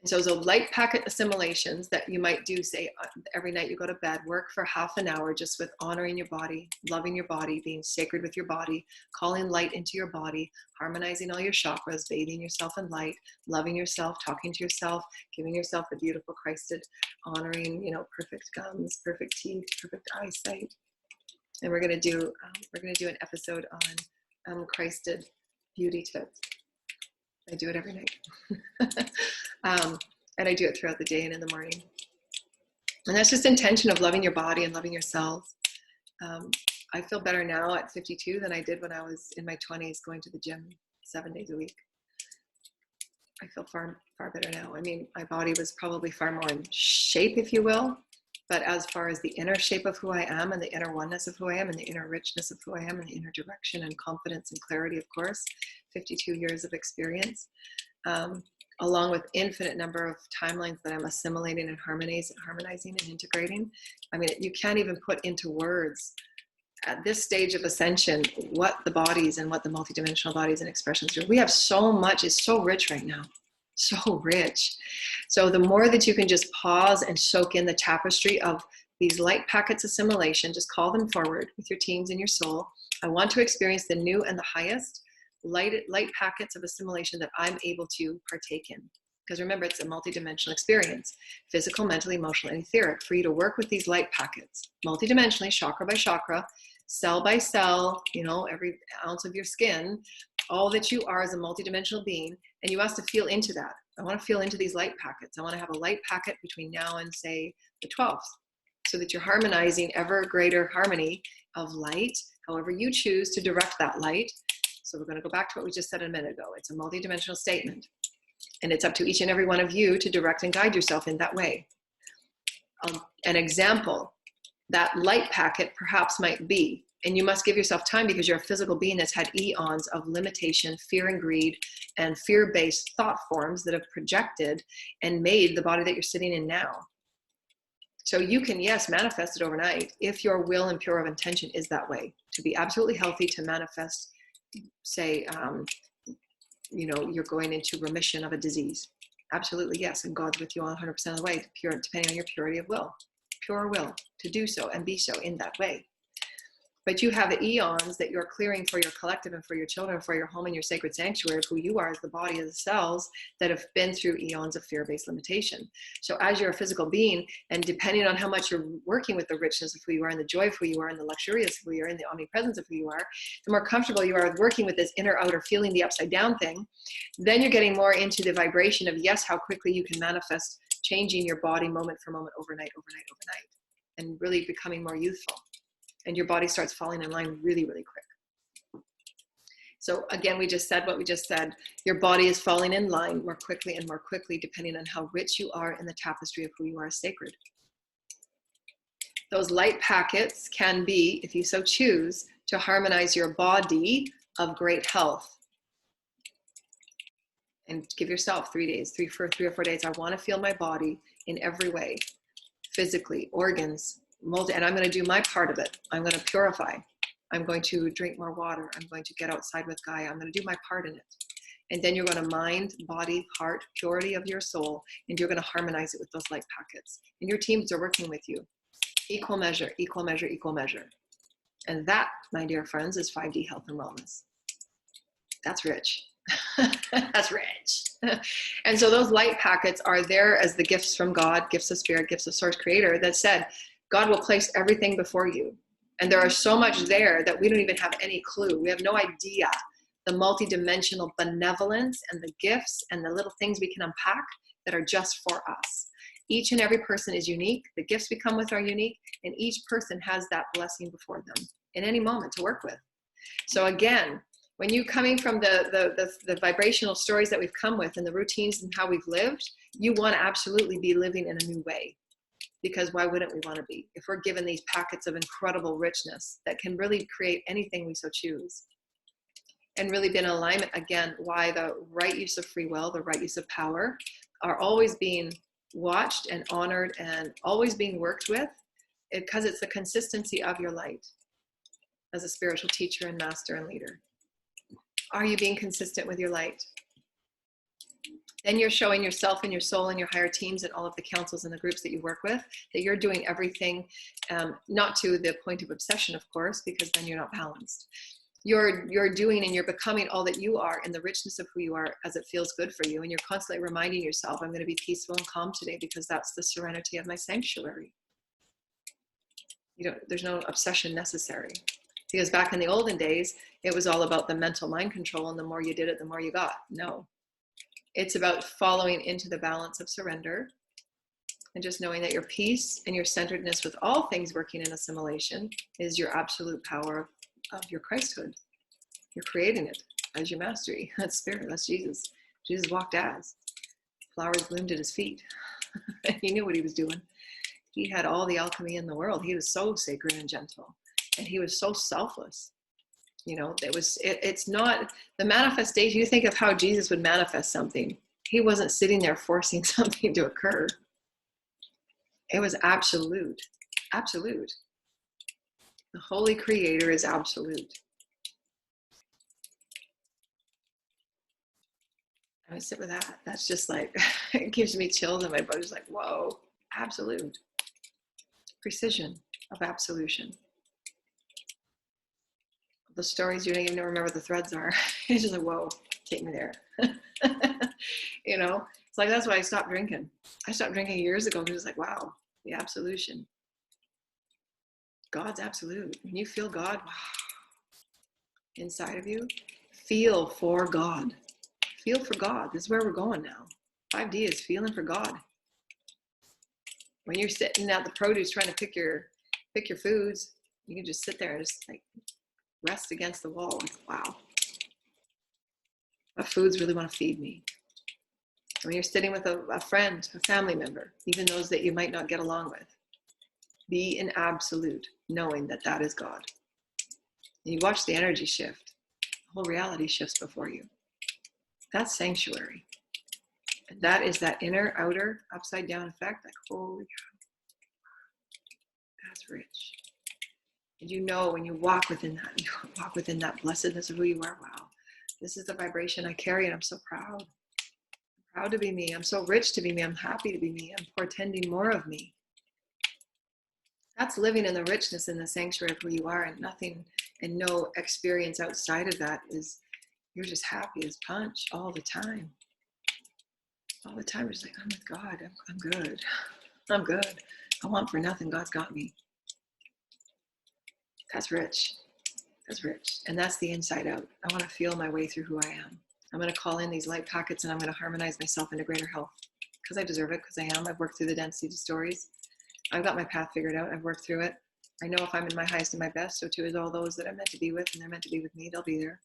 A: And so those light packet assimilations that you might do, say every night you go to bed, work for half an hour just with honoring your body, loving your body, being sacred with your body, calling light into your body, harmonizing all your chakras, bathing yourself in light, loving yourself, talking to yourself, giving yourself the beautiful Christed, honoring, perfect gums, perfect teeth, perfect eyesight. And we're going to do an episode on Christed beauty tips. I do it every night. And I do it throughout the day and in the morning. And that's just intention of loving your body and loving yourself. I feel better now at 52 than I did when I was in my 20s going to the gym 7 days a week. I feel far, far better now. I mean, my body was probably far more in shape, if you will. But as far as the inner shape of who I am and the inner oneness of who I am and the inner richness of who I am and the inner direction and confidence and clarity, of course, 52 years of experience, along with infinite number of timelines that I'm assimilating and harmonizing and integrating. I mean, you can't even put into words at this stage of ascension what the bodies and what the multidimensional bodies and expressions do. We have so much, it's so rich right now. So rich. So the more that you can just pause and soak in the tapestry of these light packets assimilation, just call them forward with your teams and your soul. I want to experience the new and the highest light packets of assimilation that I'm able to partake in. Because remember, it's a multidimensional experience, physical, mental, emotional, and etheric. For you to work with these light packets, multidimensionally, chakra by chakra, cell by cell, every ounce of your skin, all that you are as a multidimensional being, and you ask to feel into that. I want to feel into these light packets. I want to have a light packet between now and, say, the 12th, so that you're harmonizing ever greater harmony of light, however you choose to direct that light. So we're going to go back to what we just said a minute ago. It's a multidimensional statement, and it's up to each and every one of you to direct and guide yourself in that way. An example, that light packet perhaps might be, and you must give yourself time because you're a physical being that's had eons of limitation, fear and greed, and fear-based thought forms that have projected and made the body that you're sitting in now. So you can, yes, manifest it overnight if your will and pure of intention is that way, to be absolutely healthy, to manifest, say, you're going into remission of a disease. Absolutely, yes, and God's with you 100% of the way, depending on your purity of will, pure will to do so and be so in that way. But you have eons that you're clearing for your collective and for your children, for your home and your sacred sanctuary of who you are as the body, as the cells that have been through eons of fear-based limitation. So as you're a physical being, and depending on how much you're working with the richness of who you are and the joy of who you are and the luxurious of who you are and the omnipresence of who you are, the more comfortable you are with working with this inner outer, feeling the upside down thing, then you're getting more into the vibration of, yes, how quickly you can manifest changing your body moment for moment, overnight, and really becoming more youthful. And your body starts falling in line really, really quick. So again, we just said what we just said. Your body is falling in line more quickly and more quickly, depending on how rich you are in the tapestry of who you are as sacred. Those light packets can be, if you so choose, to harmonize your body of great health. And give yourself 3 days, three or 4 days. I want to feel my body in every way, physically, organs, and I'm going to do my part of it. I'm going to purify. I'm going to drink more water. I'm going to get outside with Gaia. I'm going to do my part in it. And then you're going to mind, body, heart, purity of your soul, and you're going to harmonize it with those light packets. And your teams are working with you. Equal measure, equal measure, equal measure. And that, my dear friends, is 5D health and wellness. That's rich. That's rich. And so those light packets are there as the gifts from God, gifts of spirit, gifts of source creator that said, God will place everything before you. And there are so much there that we don't even have any clue. We have no idea the multidimensional benevolence and the gifts and the little things we can unpack that are just for us. Each and every person is unique. The gifts we come with are unique, and each person has that blessing before them in any moment to work with. So again, when you coming from the vibrational stories that we've come with and the routines and how we've lived, you want to absolutely be living in a new way. Because why wouldn't we want to be? If we're given these packets of incredible richness that can really create anything we so choose. And really be in alignment, again, why the right use of free will, the right use of power are always being watched and honored and always being worked with, because it's the consistency of your light as a spiritual teacher and master and leader. Are you being consistent with your light? Then you're showing yourself and your soul and your higher teams and all of the councils and the groups that you work with that you're doing everything, not to the point of obsession, of course, because then you're not balanced. You're doing and you're becoming all that you are in the richness of who you are as it feels good for you. And you're constantly reminding yourself, I'm going to be peaceful and calm today because that's the serenity of my sanctuary. There's no obsession necessary. Because back in the olden days, it was all about the mental mind control, and the more you did it, the more you got. No. It's about following into the balance of surrender and just knowing that your peace and your centeredness with all things working in assimilation is your absolute power of your Christhood. You're creating it as your mastery. That's spirit. That's Jesus. Jesus walked as. Flowers bloomed at his feet. He knew what he was doing. He had all the alchemy in the world. He was so sacred and gentle. And he was so selfless. It's not the manifestation. You think of how Jesus would manifest something. He wasn't sitting there forcing something to occur. It was absolute. Absolute. The Holy Creator is absolute. I would sit with that. That's just like, it gives me chills in my body. It's like, whoa, absolute. Precision of absolution. The stories you don't even remember what the threads are. It's just like, whoa, take me there. It's like, that's why I stopped drinking. I stopped drinking years ago because it's like, wow, the absolution. God's absolute. When you feel God, wow, inside of you, feel for God. Feel for God. This is where we're going now. 5D is feeling for God. When you're sitting at the produce trying to pick your foods, you can just sit there and just like rest against the wall. Like, wow, what foods really want to feed me? When you're sitting with a friend, a family member, even those that you might not get along with, be in absolute, knowing that that is God. And you watch the energy shift. The whole reality shifts before you. That's sanctuary. And that is that inner, outer, upside down effect. Like, holy cow. That's rich. And when you walk within that blessedness of who you are, wow, this is the vibration I carry, and I'm so proud. I'm proud to be me. I'm so rich to be me. I'm happy to be me. I'm portending more of me. That's living in the richness in the sanctuary of who you are, and nothing and no experience outside of that is, you're just happy as punch all the time. All the time, you're just like, I'm with God, I'm good. I'm good. I want for nothing, God's got me. That's rich. That's rich. And that's the inside out. I want to feel my way through who I am. I'm going to call in these light packets and I'm going to harmonize myself into greater health because I deserve it, because I am. I've worked through the density stories. I've got my path figured out. I've worked through it. I know if I'm in my highest and my best, so too is all those that I'm meant to be with, and they're meant to be with me. They'll be there.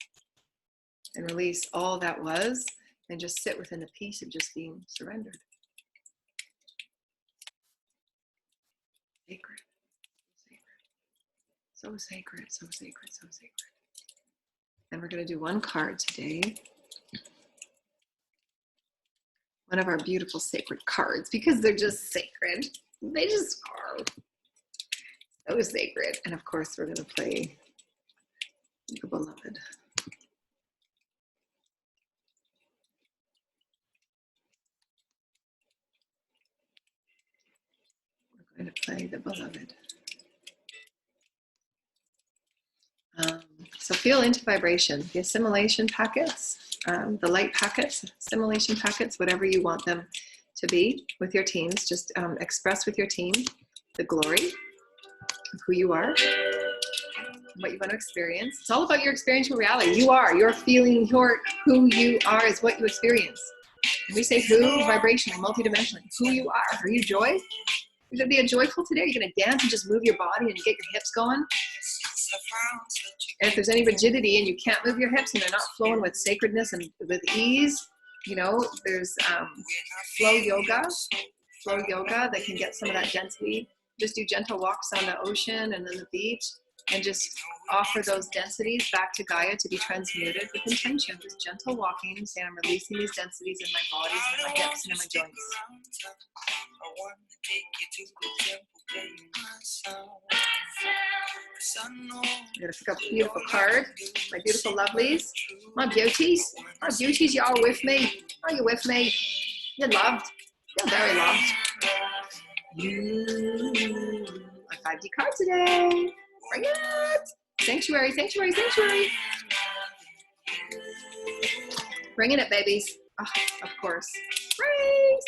A: And release all that was and just sit within the peace of just being surrendered. Sacred. So sacred, so sacred, so sacred. And we're going to do one card today. One of our beautiful sacred cards, because they're just sacred. They just are so sacred. And of course, we're going to play the beloved. We're going to play the beloved. So feel into vibration. The assimilation packets, the light packets, assimilation packets, whatever you want them to be with your teams. Just express with your team the glory of who you are, what you want to experience. It's all about your experiential reality. You are, your feeling, who you are is what you experience. When we say who, vibrational, multidimensional, who you are. Are you joy? You're going to be joyful today? You're going to dance and just move your body and get your hips going? And if there's any rigidity and you can't move your hips and they're not flowing with sacredness and with ease, you know, there's flow yoga that can get some of that density. Just do gentle walks on the ocean and then the beach and just offer those densities back to Gaia to be transmuted with intention. Just gentle walking, saying I'm releasing these densities in my bodies and my hips and in my joints. I'm going to pick up a beautiful card. My beautiful lovelies. My beauties. My beauties, you all with me? Are you with me? You're loved. You're very loved. My 5D card today. Bring it. Sanctuary, sanctuary, sanctuary. Bringing it, babies. Oh, of course. Grace.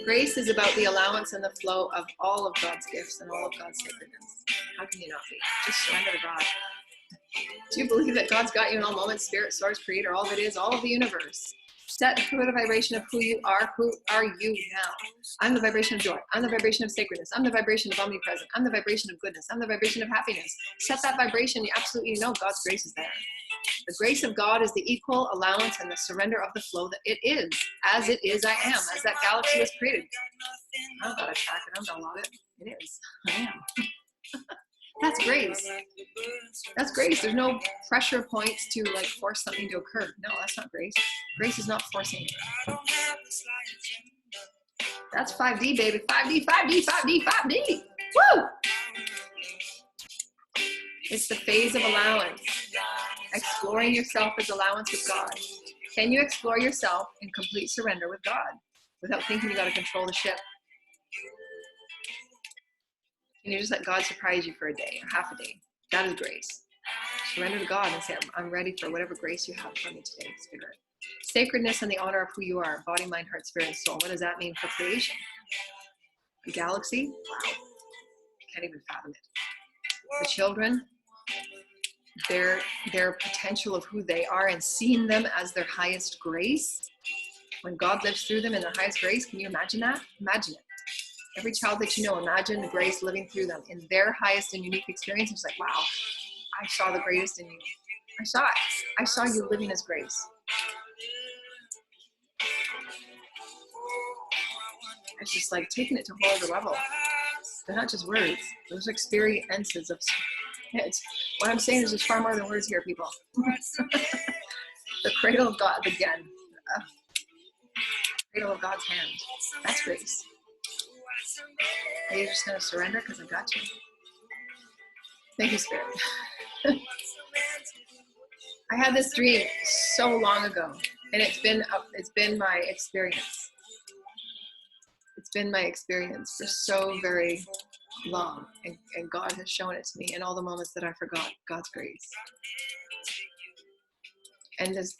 A: Grace is about the allowance and the flow of all of God's gifts and all of God's sacredness. How can you not be? Just surrender to God. Do you believe that God's got you in all moments, spirit, source, creator, all that is, all of the universe? Set the vibration of who you are. Who are you now? I'm the vibration of joy. I'm the vibration of sacredness. I'm the vibration of omnipresent. I'm the vibration of goodness. I'm the vibration of happiness. Set that vibration. You absolutely know God's grace is there. The grace of God is the equal allowance and the surrender of the flow that it is. As it is, I am. As that galaxy was created. I don't gotta track it. I don't gotta log it. It is. I am. That's grace. That's grace. There's no pressure points to like force something to occur. No, that's not grace. Grace is not forcing it. That's 5D, baby. 5D, 5D, 5D, 5D. Woo! It's the phase of allowance. Exploring yourself as allowance with God. Can you explore yourself in complete surrender with God without thinking you got to control the ship? Can you just let God surprise you for a day or half a day? That is grace. Surrender to God and say, I'm ready for whatever grace you have for me today, Spirit. Sacredness and the honor of who you are, body, mind, heart, spirit, and soul. What does that mean for creation? The galaxy? Wow. Can't even fathom it. The children, their potential of who they are and seeing them as their highest grace. When God lives through them in their highest grace, can you imagine that? Imagine it. Every child that you know, imagine the grace living through them in their highest and unique experience. It's like, wow, I saw the greatest in you. I saw it. I saw you living as grace. It's just like taking it to a whole other level. They're not just words. Those are experiences of it. What I'm saying is just far more than words here, people. The cradle of God, again. Cradle of God's hand. That's grace. Are you just going to surrender because I got you? Thank you, Spirit. I had this dream so long ago, and it's been my experience. It's been my experience for so very long, and God has shown it to me in all the moments that I forgot God's grace. And this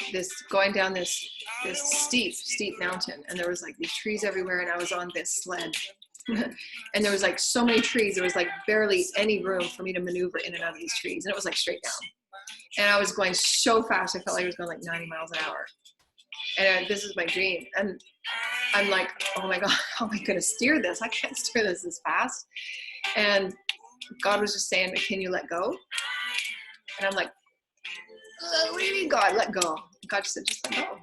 A: going down this steep mountain, and there was like these trees everywhere, and I was on this sled. And there was like so many trees, there was like barely any room for me to maneuver in and out of these trees, and it was like straight down. And I was going so fast, I felt like I was going like 90 miles an hour. And this is my dream. And I'm like, oh my God, how am I going to steer this? I can't steer this fast. And God was just saying, can you let go? And I'm like, what do you mean, God, let go? God just said, just let go.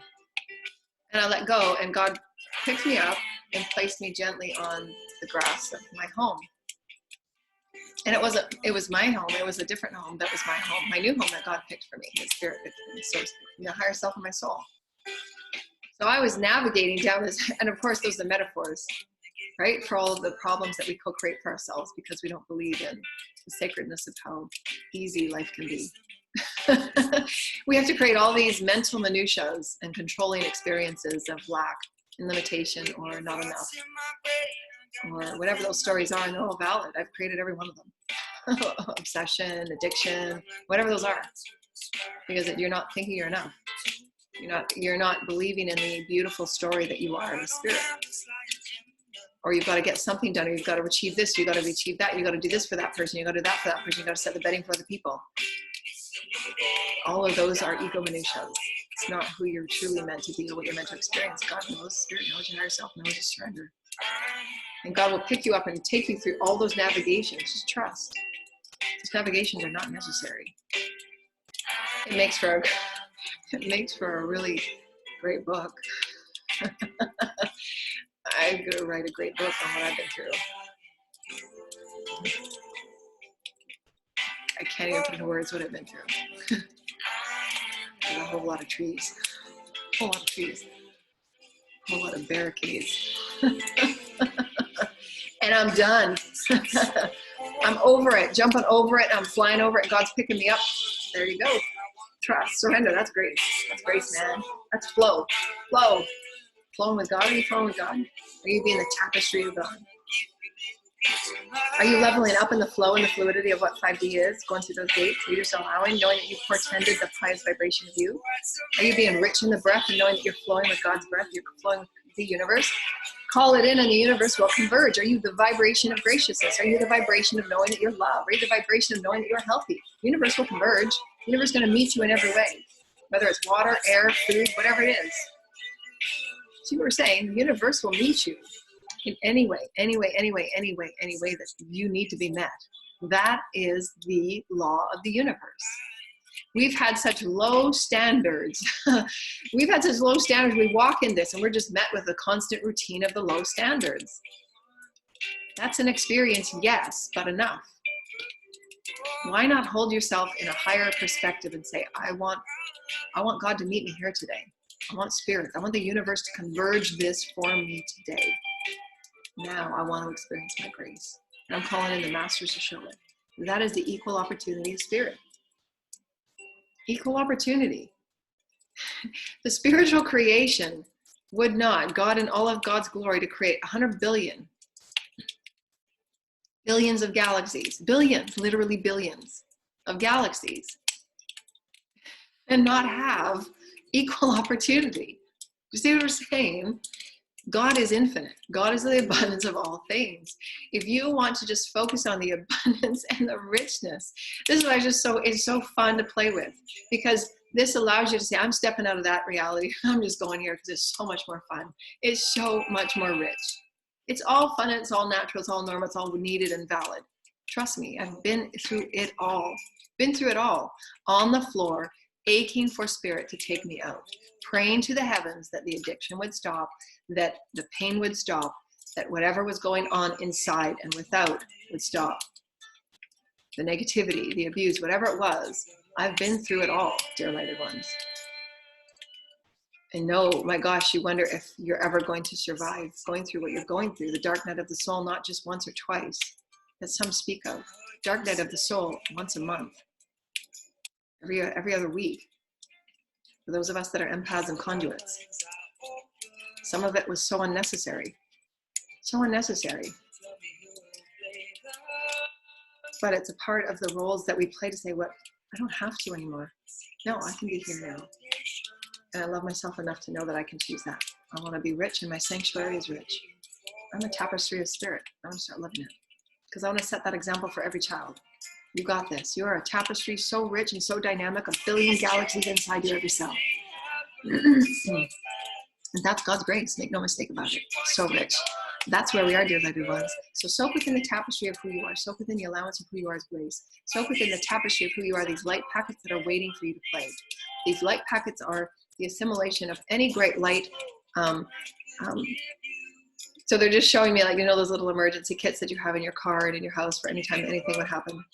A: And I let go, and God picked me up and placed me gently on the grass of my home. And it was my home. It was a different home. That was my home, my new home that God picked for me. His spirit picked for me. So the higher self of my soul. So I was navigating down this, and of course those are the metaphors, right? For all of the problems that we co-create for ourselves because we don't believe in the sacredness of how easy life can be. We have to create all these mental minutiae and controlling experiences of lack and limitation or not enough, or whatever those stories are, and they're all valid. I've created every one of them. Obsession, addiction, whatever those are, because you're not thinking you're enough. You're not believing in the beautiful story that you are in the spirit. Or you've got to get something done, or you've got to achieve this, you've got to achieve that, you've got to do this for that person, you've got to do that for that person, you've got to set the bedding for other people. All of those are ego minutiae. It's not who you're truly meant to be or what you're meant to experience. God knows, spirit knows, your higher self knows, just surrender. And God will pick you up and take you through all those navigations. Just trust. Those navigations are not necessary. It makes for a really great book. I'm going to write a great book on what I've been through. I can't even put into words what I've been through. There's a whole lot of trees. A whole lot of trees. A whole lot of barricades. And I'm done. I'm over it, jumping over it. I'm flying over it. God's picking me up. There you go. Trust, surrender. That's grace. That's grace, man. That's flow. Flow. Flowing with God. Are you flowing with God? Are you being the tapestry of God? Are you leveling up in the flow and the fluidity of what 5D is, going through those gates? Are you just allowing, knowing that you've portended the highest vibration of you? Are you being rich in the breath and knowing that you're flowing with God's breath? You're flowing with the universe? Call it in and the universe will converge. Are you the vibration of graciousness? Are you the vibration of knowing that you're love? Are you the vibration of knowing that you're healthy? The universe will converge. The universe is going to meet you in every way, whether it's water, air, food, whatever it is. See what we're saying? The universe will meet you in any way that you need to be met. That is the law of the universe. We've had such low standards. We walk in this and we're just met with the constant routine of the low standards. That's an experience, yes, but enough. Why not hold yourself in a higher perspective and say, I want God to meet me here today. I want spirit. I want the universe to converge this for me today. Now I want to experience my grace. And I'm calling in the masters to show it. That is the equal opportunity of spirit. Equal opportunity. The spiritual creation would not, God in all of God's glory, to create 100 billion, billions of galaxies, billions, literally billions of galaxies, and not have equal opportunity. You see what we're saying? God is infinite. God is the abundance of all things. If you want to just focus on the abundance and the richness, this is why it's so fun to play with, because this allows you to say, I'm stepping out of that reality. I'm just going here because it's so much more fun. It's so much more rich. It's all fun. It's all natural. It's all normal. It's all needed and valid. Trust me, I've been through it all. On the floor, aching for spirit to take me out, praying to the heavens that the addiction would stop, that the pain would stop, that whatever was going on inside and without would stop. The negativity, the abuse, whatever it was, I've been through it all, dear lighted ones. And no, my gosh, you wonder if you're ever going to survive going through what you're going through, the dark night of the soul, not just once or twice, that some speak of. Dark night of the soul, once a month, every other week. For those of us that are empaths and conduits. Some of it was so unnecessary. So unnecessary. But it's a part of the roles that we play to say, what, I don't have to anymore. No, I can be here now. And I love myself enough to know that I can choose that. I want to be rich and my sanctuary is rich. I'm a tapestry of spirit. I want to start loving it. Because I want to set that example for every child. You got this. You are a tapestry so rich and so dynamic, a billion galaxies inside you, every cell. And that's God's grace. Make no mistake about it. So rich. That's where we are, dear loved ones. So soak within the tapestry of who you are. Soak within the allowance of who you are as grace. Soak within the tapestry of who you are, these light packets that are waiting for you to play. These light packets are the assimilation of any great light. So they're just showing me, like, you know, those little emergency kits that you have in your car and in your house for any time anything would happen.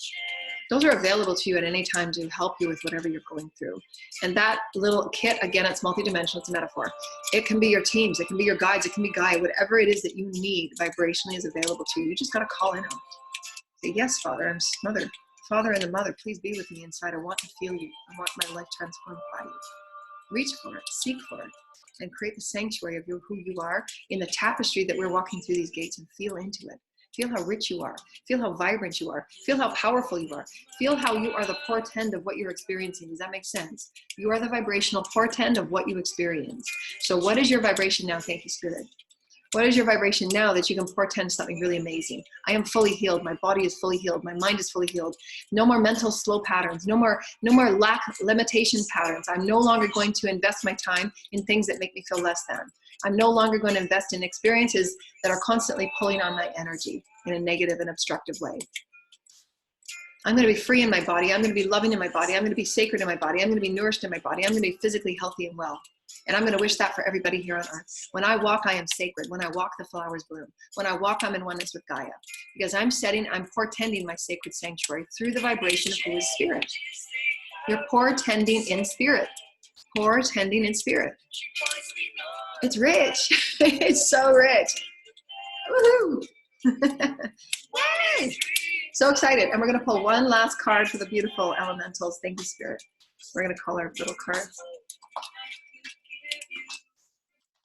A: Those are available to you at any time to help you with whatever you're going through. And that little kit, again, it's multidimensional, it's a metaphor. It can be your teams, it can be your guides, it can be Gaia, whatever it is that you need vibrationally is available to you. You just got to call in on it. Say, yes, Father, I'm Mother. Father and the Mother, please be with me inside. I want to feel you. I want my life transformed by you. Reach for it, seek for it, and create the sanctuary of who you are in the tapestry that we're walking through these gates, and feel into it. Feel how rich you are. Feel how vibrant you are. Feel how powerful you are. Feel how you are the portend of what you're experiencing. Does that make sense? You are the vibrational portend of what you experience. So what is your vibration now? Thank you, Spirit. What is your vibration now that you can portend something really amazing? I am fully healed. My body is fully healed. My mind is fully healed. No more mental slow patterns. No more lack, limitation patterns. I'm no longer going to invest my time in things that make me feel less than. I'm no longer going to invest in experiences that are constantly pulling on my energy in a negative and obstructive way. I'm going to be free in my body. I'm going to be loving in my body. I'm going to be sacred in my body. I'm going to be nourished in my body. I'm going to be physically healthy and well. And I'm going to wish that for everybody here on earth. When I walk, I am sacred. When I walk, the flowers bloom. When I walk, I'm in oneness with Gaia. Because I'm portending my sacred sanctuary through the vibration of who is spirit. You're portending in spirit. Portending in spirit. It's rich. It's so rich. Woohoo! Yay! So excited. And we're going to pull one last card for the beautiful elementals. Thank you, Spirit. We're going to call our little cards.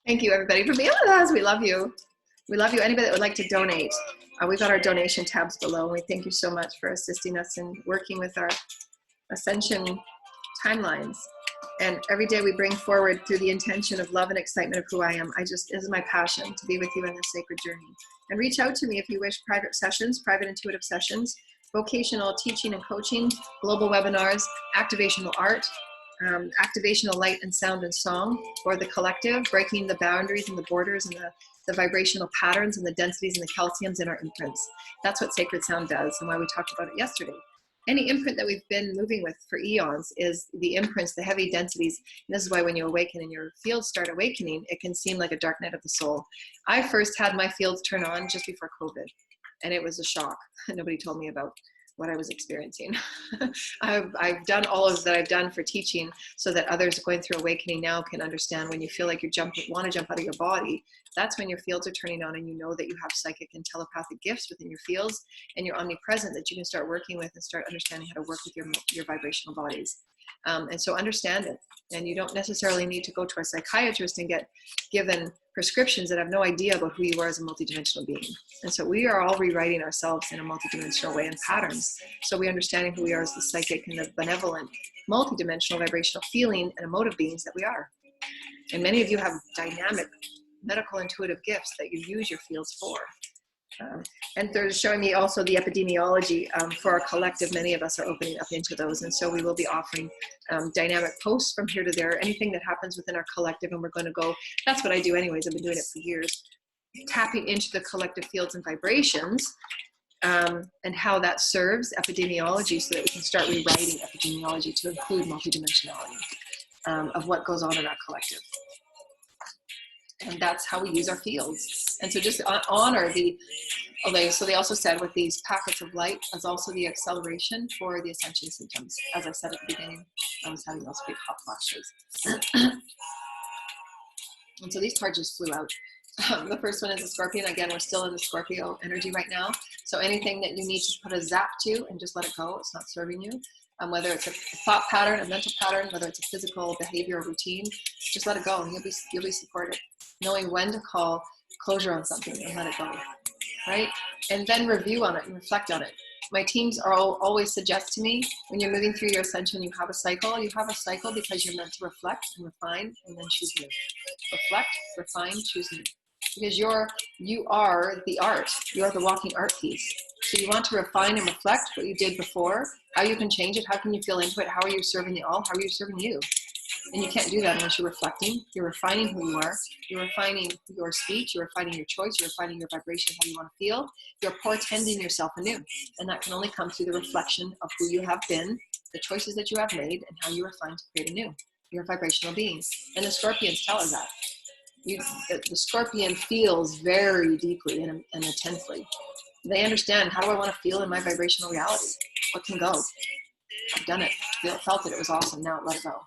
A: Thank you, everybody, for being with us. We love you. We love you. Anybody that would like to donate, we've got our donation tabs below. And we thank you so much for assisting us in working with our ascension timelines. And every day we bring forward through the intention of love and excitement of who I am. This is my passion, to be with you in this sacred journey. And reach out to me if you wish private sessions, private intuitive sessions, vocational teaching and coaching, global webinars, activational art, activational light and sound and song, or the collective, breaking the boundaries and the borders and the vibrational patterns and the densities and the calciums in our imprints. That's what sacred sound does, and why we talked about it yesterday. Any imprint that we've been moving with for eons is the imprints, the heavy densities. And this is why when you awaken and your fields start awakening, it can seem like a dark night of the soul. I first had my fields turn on just before COVID, and it was a shock. Nobody told me about what I was experiencing. I've done all of that I've done for teaching so that others going through awakening now can understand when you feel like you want to jump out of your body. That's when your fields are turning on, and you know that you have psychic and telepathic gifts within your fields, and you're omnipresent, that you can start working with and start understanding how to work with your vibrational bodies. And so understand it. And you don't necessarily need to go to a psychiatrist and get given prescriptions that have no idea about who you are as a multidimensional being. And so we are all rewriting ourselves in a multidimensional way in patterns. So we're understanding who we are as the psychic and the benevolent, multidimensional vibrational feeling and emotive beings that we are. And many of you have dynamic medical intuitive gifts that you use your fields for. And they're showing me also the epidemiology for our collective. Many of us are opening up into those. And so we will be offering dynamic posts from here to there, anything that happens within our collective. And we're going to go, that's what I do anyways. I've been doing it for years, tapping into the collective fields and vibrations and how that serves epidemiology so that we can start rewriting epidemiology to include multidimensionality of what goes on in our collective. And that's how we use our fields. And so just honor so they also said with these packets of light as also the acceleration for the ascension symptoms. As I said at the beginning, I was having those big hot flashes. And so these cards just flew out. The first one is a Scorpion. Again, we're still in the Scorpio energy right now. So anything that you need to put a zap to and just let it go, it's not serving you. Whether it's a thought pattern, a mental pattern, whether it's a physical behavior or routine, just let it go and you'll be supported. Knowing when to call closure on something and let it go, right? And then review on it and reflect on it. My teams are always suggest to me, when you're moving through your ascension, you have a cycle. You have a cycle because you're meant to reflect and refine and then choose new. Reflect, refine, choose new. Because you are the art. You are the walking art piece. So you want to refine and reflect what you did before, how you can change it, how can you feel into it, how are you serving the all, how are you serving you? And you can't do that unless you're reflecting. You're refining who you are. You're refining your speech. You're refining your choice. You're refining your vibration, how you want to feel. You're portending yourself anew. And that can only come through the reflection of who you have been, the choices that you have made, and how you refine to create anew. You're a vibrational being. And the scorpions tell us that. The scorpion feels very deeply and intensely. They understand, how do I want to feel in my vibrational reality? What can go? I've done it, felt it, it was awesome, now let it go.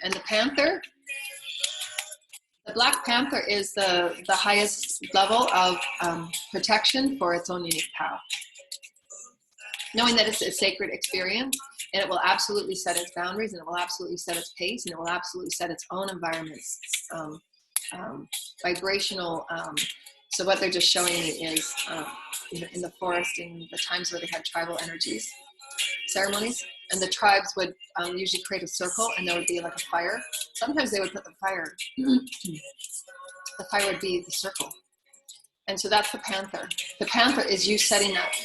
A: And the panther, the black panther is the highest level of protection for its own unique path. Knowing that it's a sacred experience, and it will absolutely set its boundaries, and it will absolutely set its pace, and it will absolutely set its own environments, vibrational. So what they're just showing me is in the forest, in the times where they had tribal energies, ceremonies, and the tribes would usually create a circle, and there would be like a fire. Sometimes they would put the fire, the fire would be the circle. And so that's the panther. The panther is you setting that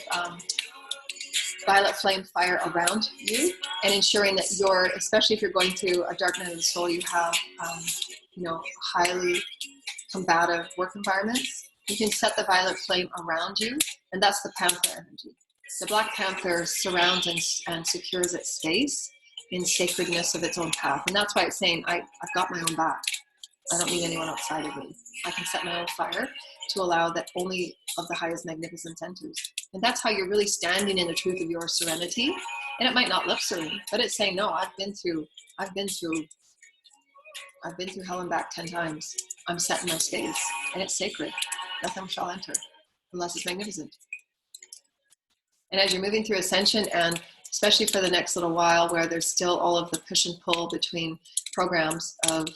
A: violet flame fire around you and ensuring that you're, especially if you're going through a dark night of the soul, you have, highly combative work environments. You can set the violet flame around you, and that's the panther energy. The black panther surrounds and secures its space in sacredness of its own path. And that's why it's saying, I've got my own back. I don't need anyone outside of me. I can set my own fire to allow that only of the highest magnificence enters. And that's how you're really standing in the truth of your serenity. And it might not look serene, but it's saying, no, I've been through hell and back 10 times. I'm set in my space, and it's sacred. Nothing shall enter unless it's magnificent. And as you're moving through ascension, and especially for the next little while, where there's still all of the push and pull between programs of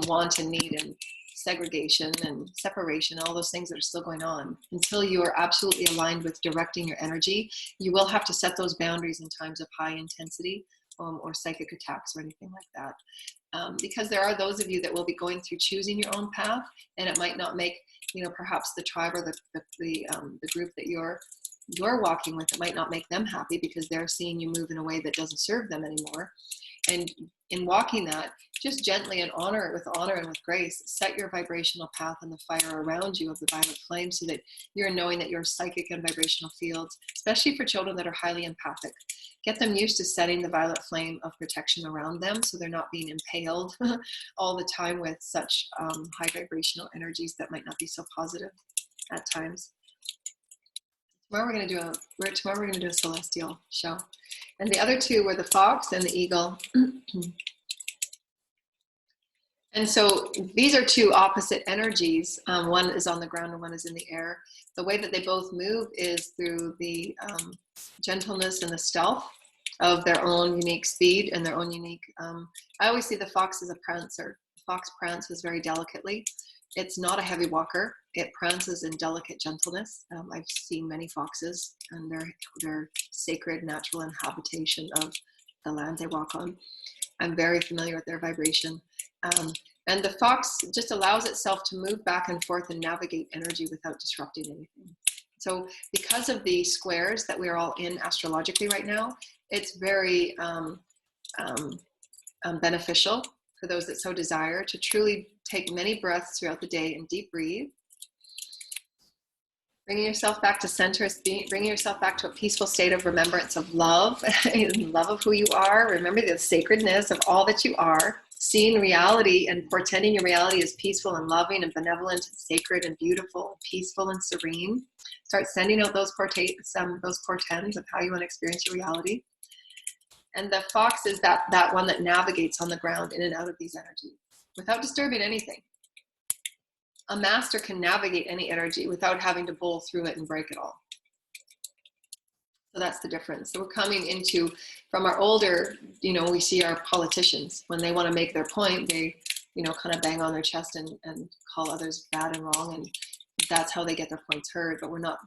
A: want and need and segregation and separation, all those things that are still going on, until you are absolutely aligned with directing your energy, you will have to set those boundaries in times of high intensity or psychic attacks or anything like that. Because there are those of you that will be going through choosing your own path, and it might not make, perhaps the tribe or the group that you're walking with, it might not make them happy because they're seeing you move in a way that doesn't serve them anymore. And in walking that, just gently and honor it with honor and with grace, set your vibrational path and the fire around you of the violet flame, so that you're knowing that your psychic and vibrational fields, especially for children that are highly empathic, get them used to setting the violet flame of protection around them, so they're not being impaled all the time with such high vibrational energies that might not be so positive at times. Tomorrow we're going to do a celestial show. And the other two were the fox and the eagle. And so these are two opposite energies. One is on the ground and one is in the air. The way that they both move is through the gentleness and the stealth of their own unique speed and their own unique... I always see the fox as a prancer. The fox prances very delicately. It's not a heavy walker. It prances in delicate gentleness. I've seen many foxes, and they're sacred natural inhabitation of the land they walk on. I'm very familiar with their vibration. And the fox just allows itself to move back and forth and navigate energy without disrupting anything. So because of the squares that we're all in astrologically right now, it's very beneficial for those that so desire to truly take many breaths throughout the day and deep breathe. Bringing yourself back to center, bringing yourself back to a peaceful state of remembrance of love, love of who you are. Remember the sacredness of all that you are. Seeing reality and portending your reality as peaceful and loving and benevolent and sacred and beautiful, and peaceful and serene. Start sending out those portends of how you want to experience your reality. And the fox is that one that navigates on the ground in and out of these energies without disturbing anything. A master can navigate any energy without having to bowl through it and break it all. So that's the difference. So we're coming into, from our older, we see our politicians, when they want to make their point, they, you know, kind of bang on their chest and call others bad and wrong, and that's how they get their points heard. But we're not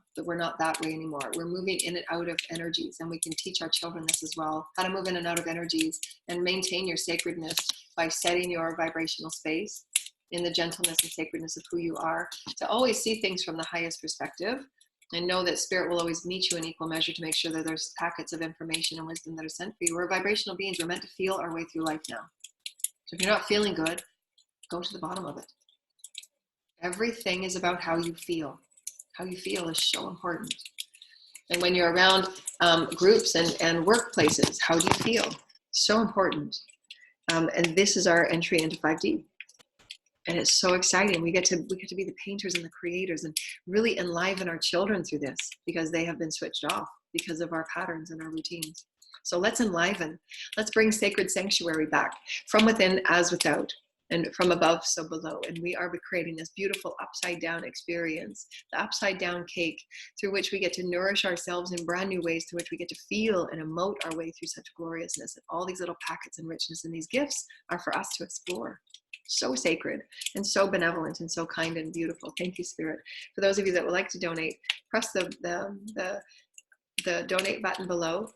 A: that way anymore. We're moving in and out of energies, and we can teach our children this as well, how to move in and out of energies and maintain your sacredness by setting your vibrational space in the gentleness and sacredness of who you are, to always see things from the highest perspective, and know that spirit will always meet you in equal measure to make sure that there's packets of information and wisdom that are sent for you. We're vibrational beings. We're meant to feel our way through life now. So if you're not feeling good, go to the bottom of it. Everything is about how you feel. How you feel is so important. And when you're around groups and workplaces, how do you feel? So important. And this is our entry into 5D. And it's so exciting. We get to be the painters and the creators and really enliven our children through this, because they have been switched off because of our patterns and our routines. So let's enliven. Let's bring sacred sanctuary back, from within as without, and from above so below. And we are creating this beautiful upside down experience, the upside down cake, through which we get to nourish ourselves in brand new ways, through which we get to feel and emote our way through such gloriousness. And all these little packets and richness and these gifts are for us to explore. So sacred and so benevolent and so kind and beautiful. Thank you, Spirit. For those of you that would like to donate, press the donate button below.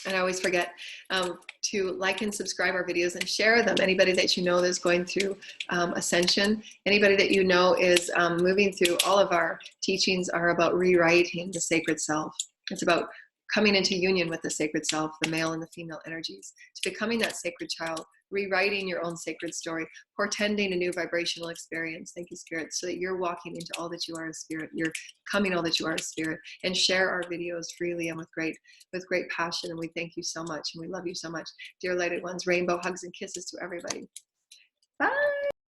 A: And I always forget to like and subscribe our videos and share them. Anybody that you know that's going through ascension, anybody that you know is moving through, all of our teachings are about rewriting the sacred self. It's about coming into union with the sacred self, the male and the female energies, to becoming that sacred child, rewriting your own sacred story, portending a new vibrational experience. Thank you, Spirit, so that you're walking into all that you are as Spirit. You're coming all that you are as Spirit. And share our videos freely and with great passion. And we thank you so much, and we love you so much. Dear lighted ones, rainbow hugs and kisses to everybody. Bye.